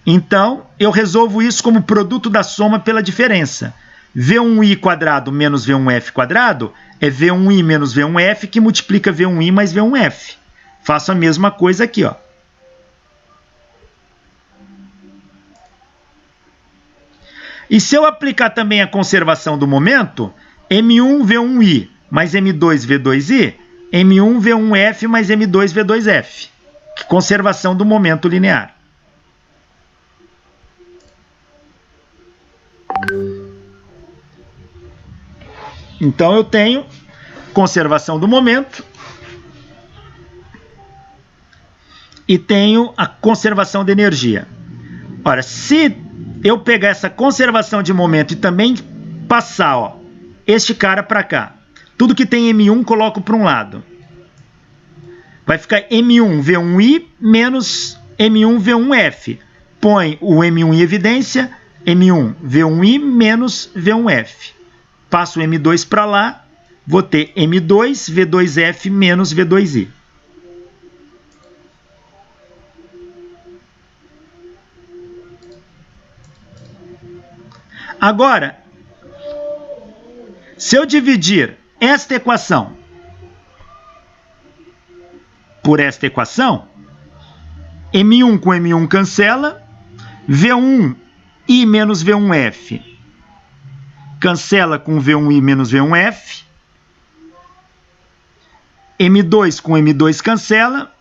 Então, eu resolvo isso como produto da soma pela diferença. V1i quadrado menos V1f quadrado é V1i menos V1f que multiplica V1i mais V1f. Faço a mesma coisa aqui. Ó. E se eu aplicar também a conservação do momento, M1 V1i mais M2 V2i, M1 V1f mais M2 V2f. Conservação do momento linear. Então eu tenho conservação do momento e tenho a conservação de energia. Ora, se eu pegar essa conservação de momento e também passar, ó, este cara para cá, tudo que tem M1 coloco para um lado. Vai ficar M1 V1i menos M1 V1f. Põe o M1 em evidência, M1 V1i menos V1f. Passo o M2 para lá, vou ter M2 V2f menos V2i. Agora, se eu dividir esta equação por esta equação, M1 com M1 cancela, V1i menos V1f cancela com V1i menos V1f, M2 com M2 cancela,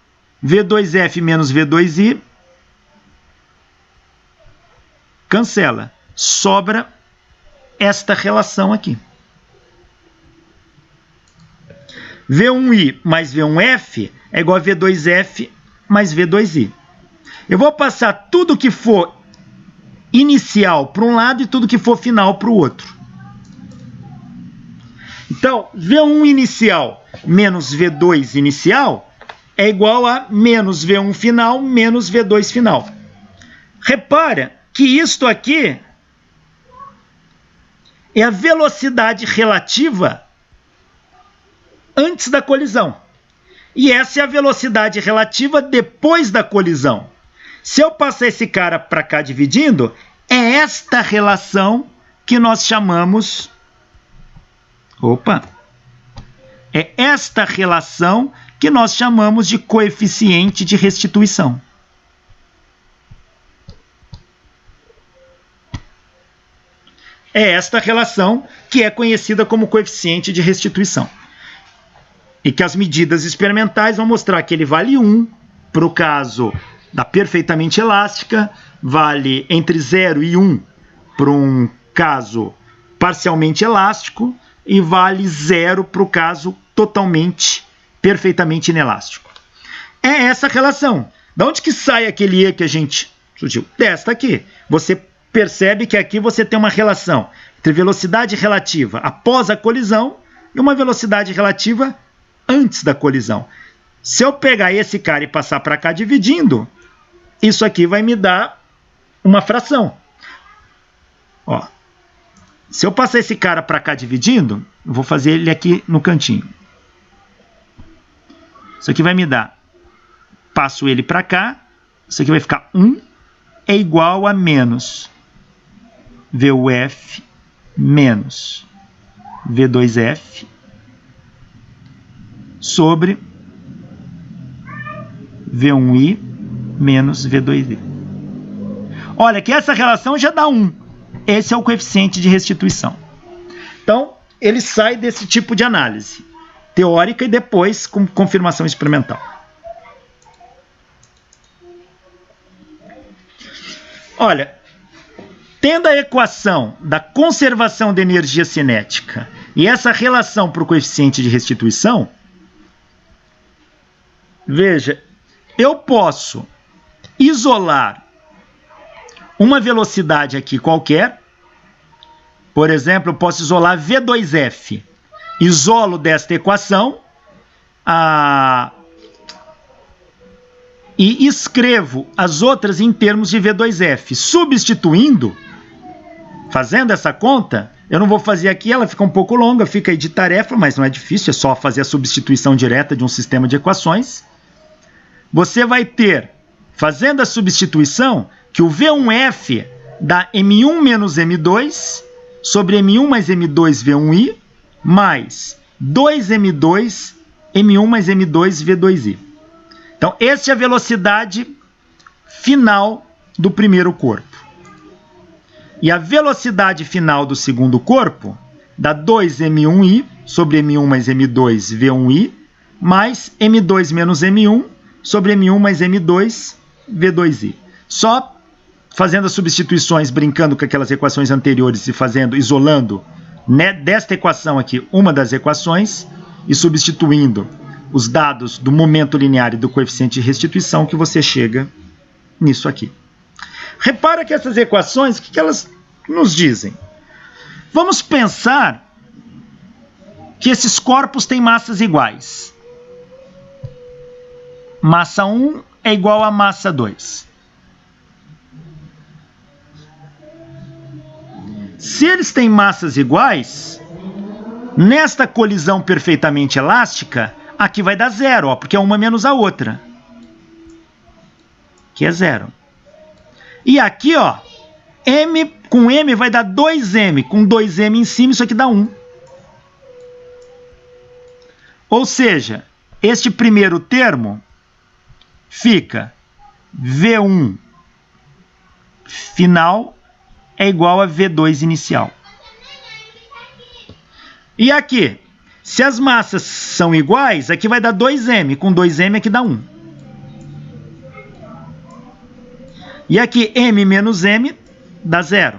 V2f menos V2i cancela. Sobra esta relação aqui. V1i mais V1f é igual a V2f mais V2i. Eu vou passar tudo que for inicial para um lado e tudo que for final para o outro. Então, V1 inicial menos V2 inicial é igual a menos V1 final menos V2 final. Repara que isto aqui é a velocidade relativa antes da colisão. E essa é a velocidade relativa depois da colisão. Se eu passar esse cara para cá dividindo, é esta relação que nós chamamos... É esta relação que nós chamamos de coeficiente de restituição. É esta relação que é conhecida como coeficiente de restituição. E que as medidas experimentais vão mostrar que ele vale 1 para o caso da perfeitamente elástica, vale entre 0 e 1 para um caso parcialmente elástico e vale 0 para o caso perfeitamente inelástico. É essa relação. De onde que sai aquele E que a gente surgiu? Desta aqui. Você percebe que aqui você tem uma relação entre velocidade relativa após a colisão e uma velocidade relativa antes da colisão. Se eu pegar esse cara e passar para cá dividindo, isso aqui vai me dar uma fração. Ó, se eu passar esse cara para cá dividindo, eu vou fazer ele aqui no cantinho. Isso aqui vai me dar, passo ele para cá, isso aqui vai ficar 1 é igual a menos VUF menos V2F sobre V1i menos V2i. Olha que essa relação já dá 1. Esse é o coeficiente de restituição. Então, ele sai desse tipo de análise teórica e depois com confirmação experimental. Olha, tendo a equação da conservação de energia cinética e essa relação para o coeficiente de restituição, veja, eu posso isolar uma velocidade aqui qualquer. Por exemplo, eu posso isolar V2F. Isolo desta equação e escrevo as outras em termos de V2F. Substituindo, fazendo essa conta, eu não vou fazer aqui, ela fica um pouco longa, fica aí de tarefa, mas não é difícil, é só fazer a substituição direta de um sistema de equações. Você vai ter, fazendo a substituição, que o V1F dá M1 menos M2 sobre M1 mais M2 V1i mais 2M2 M1 mais M2 V2i. Então, essa é a velocidade final do primeiro corpo. E a velocidade final do segundo corpo dá 2M1i sobre M1 mais M2 V1i mais M2 menos M1 sobre M1 mais M2 V2i. Só fazendo as substituições, brincando com aquelas equações anteriores e isolando, né, desta equação aqui, uma das equações, e substituindo os dados do momento linear e do coeficiente de restituição, que você chega nisso aqui. Repara que essas equações, o que elas nos dizem? Vamos pensar que esses corpos têm massas iguais. Massa 1 é igual a massa 2. Se eles têm massas iguais, nesta colisão perfeitamente elástica, aqui vai dar 0, ó, porque é uma menos a outra. Que é 0. E aqui, ó, M com M vai dar 2M. Com 2M em cima, isso aqui dá 1. Ou seja, este primeiro termo fica V1 final é igual a V2 inicial. E aqui, se as massas são iguais, aqui vai dar 2M. Com 2M aqui dá 1. E aqui, M menos M dá 0.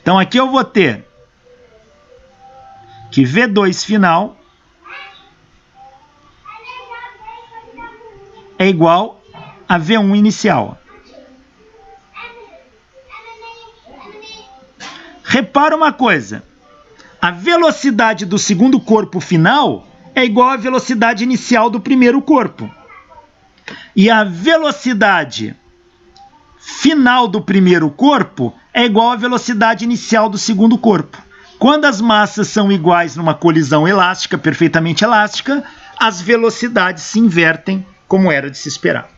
Então, aqui eu vou ter que V2 final é igual a V1 inicial. Repara uma coisa, a velocidade do segundo corpo final é igual à velocidade inicial do primeiro corpo. E a velocidade final do primeiro corpo é igual à velocidade inicial do segundo corpo. Quando as massas são iguais numa colisão elástica, perfeitamente elástica, as velocidades se invertem como era de se esperar.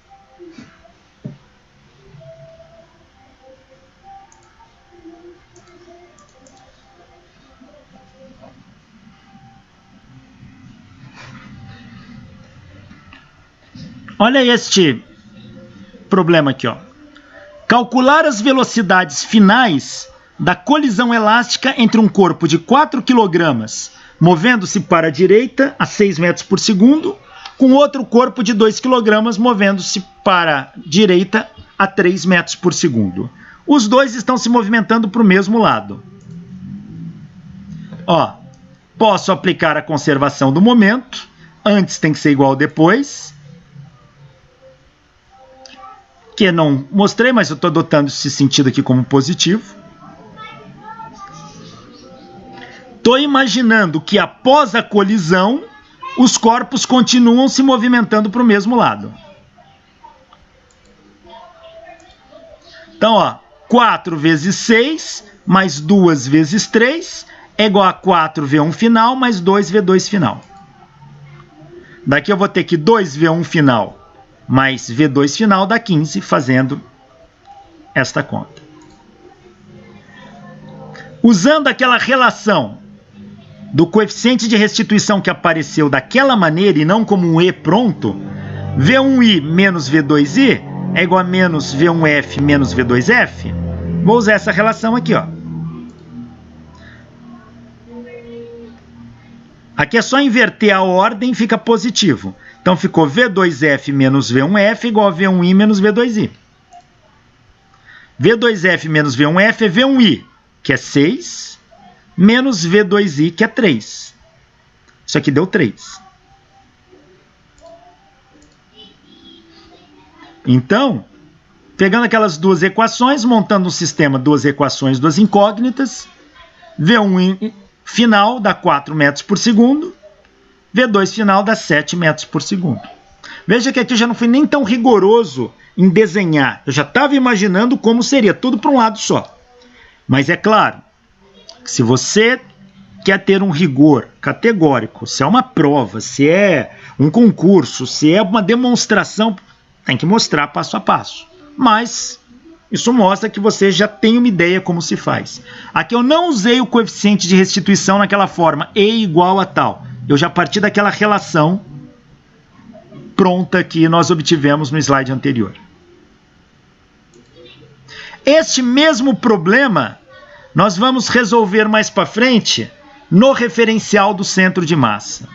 Olha este problema aqui, ó. Calcular as velocidades finais da colisão elástica entre um corpo de 4 kg movendo-se para a direita a 6 metros por segundo, com outro corpo de 2 kg movendo-se para a direita a 3 metros por segundo. Os dois estão se movimentando para o mesmo lado. Ó, posso aplicar a conservação do momento. Antes tem que ser igual depois. Que não mostrei, mas eu estou adotando esse sentido aqui como positivo. Estou imaginando que após a colisão, os corpos continuam se movimentando para o mesmo lado. Então, ó, 4 vezes 6 mais 2 vezes 3 é igual a 4V1 final mais 2V2 final. Daqui eu vou ter que 2V1 final mais V2 final dá 15, fazendo esta conta. Usando aquela relação do coeficiente de restituição que apareceu daquela maneira e não como um E pronto, V1i menos V2i é igual a menos V1f menos V2f. Vou usar essa relação aqui, ó. Aqui é só inverter a ordem e fica positivo. Então ficou V2f menos V1f igual a V1i menos V2i. V2f menos V1f é V1i, que é 6, menos V2i, que é 3. Isso aqui deu 3. Então, pegando aquelas duas equações, montando um sistema, duas equações, duas incógnitas, V1 final dá 4 metros por segundo, V2 final dá 7 metros por segundo. Veja que aqui eu já não fui nem tão rigoroso em desenhar. Eu já estava imaginando como seria, tudo para um lado só. Mas é claro, que se você quer ter um rigor categórico, se é uma prova, se é um concurso, se é uma demonstração, tem que mostrar passo a passo. Mas isso mostra que você já tem uma ideia como se faz. Aqui eu não usei o coeficiente de restituição naquela forma, E igual a tal. Eu já parti daquela relação pronta que nós obtivemos no slide anterior. Este mesmo problema nós vamos resolver mais para frente no referencial do centro de massa.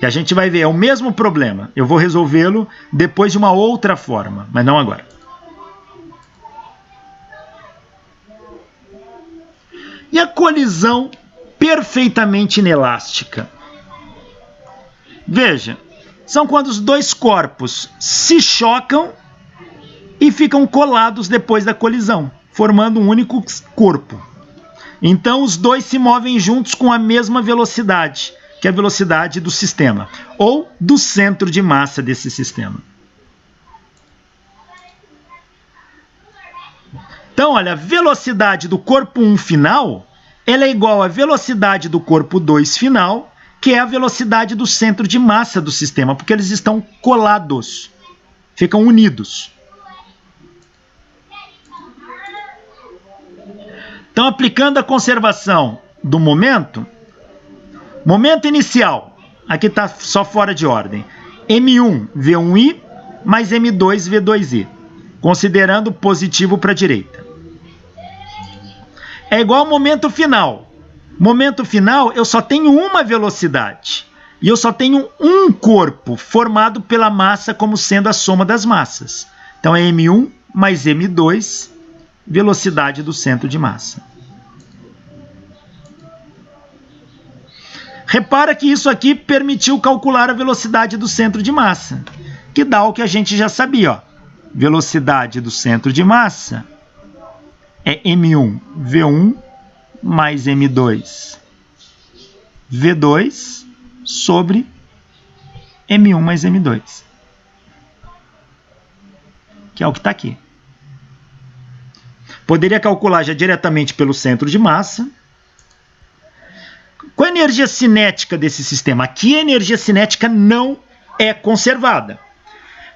E a gente vai ver, é o mesmo problema. Eu vou resolvê-lo depois de uma outra forma, mas não agora. E a colisão perfeitamente inelástica? Veja, são quando os dois corpos se chocam e ficam colados depois da colisão, formando um único corpo. Então os dois se movem juntos com a mesma velocidade, que é a velocidade do sistema, ou do centro de massa desse sistema. Então, olha, a velocidade do corpo 1 final, ela é igual à velocidade do corpo 2 final, que é a velocidade do centro de massa do sistema, porque eles estão colados, ficam unidos. Então, aplicando a conservação do momento inicial, aqui está só fora de ordem, M1 V1i mais M2 V2i, considerando positivo para a direita. É igual ao momento final. Momento final, eu só tenho uma velocidade. E eu só tenho um corpo formado pela massa como sendo a soma das massas. Então é M1 mais M2, velocidade do centro de massa. Repara que isso aqui permitiu calcular a velocidade do centro de massa, que dá o que a gente já sabia, ó. Velocidade do centro de massa é m1 v1 mais m2 v2 sobre m1 mais m2, que é o que está aqui. Poderia calcular já diretamente pelo centro de massa. Qual a energia cinética desse sistema? Aqui a energia cinética não é conservada.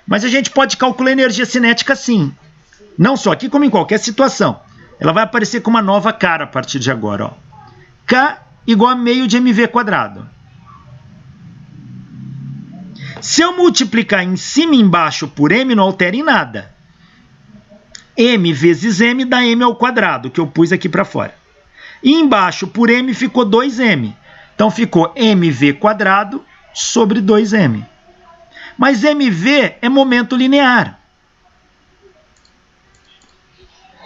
Mas a gente pode calcular a energia cinética sim. Não só aqui, como em qualquer situação. Ela vai aparecer com uma nova cara a partir de agora. Ó. K igual a meio de mv². Se eu multiplicar em cima e embaixo por m, não altera em nada. M vezes m dá m², que eu pus aqui para fora. E embaixo por m ficou 2m. Então ficou mv² sobre 2m. Mas mv é momento linear.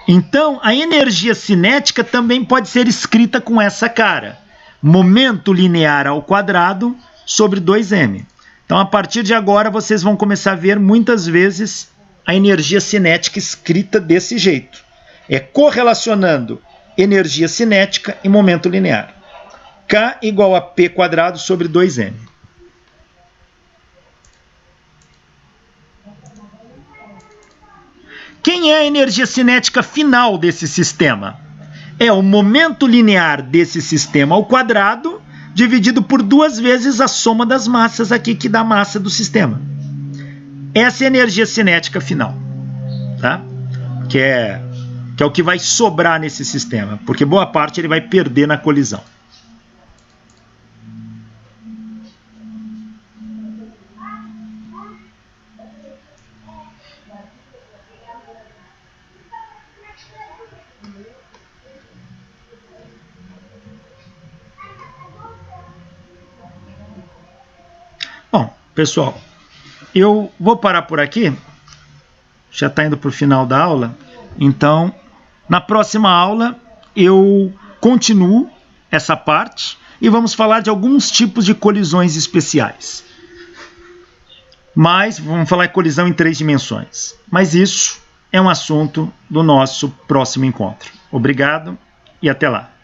Então, a energia cinética também pode ser escrita com essa cara. Momento linear ao quadrado sobre 2m. Então, a partir de agora, vocês vão começar a ver muitas vezes a energia cinética escrita desse jeito. É correlacionando energia cinética e momento linear. K igual a p² sobre 2m. Quem é a energia cinética final desse sistema? É o momento linear desse sistema ao quadrado dividido por 2 vezes a soma das massas aqui, que dá a massa do sistema. Essa é a energia cinética final. Tá? Que é o que vai sobrar nesse sistema, porque boa parte ele vai perder na colisão. Bom, pessoal, eu vou parar por aqui. Já está indo para o final da aula. Então, na próxima aula, eu continuo essa parte e vamos falar de alguns tipos de colisões especiais. Mas vamos falar de colisão em 3 dimensões. Mas isso é um assunto do nosso próximo encontro. Obrigado e até lá.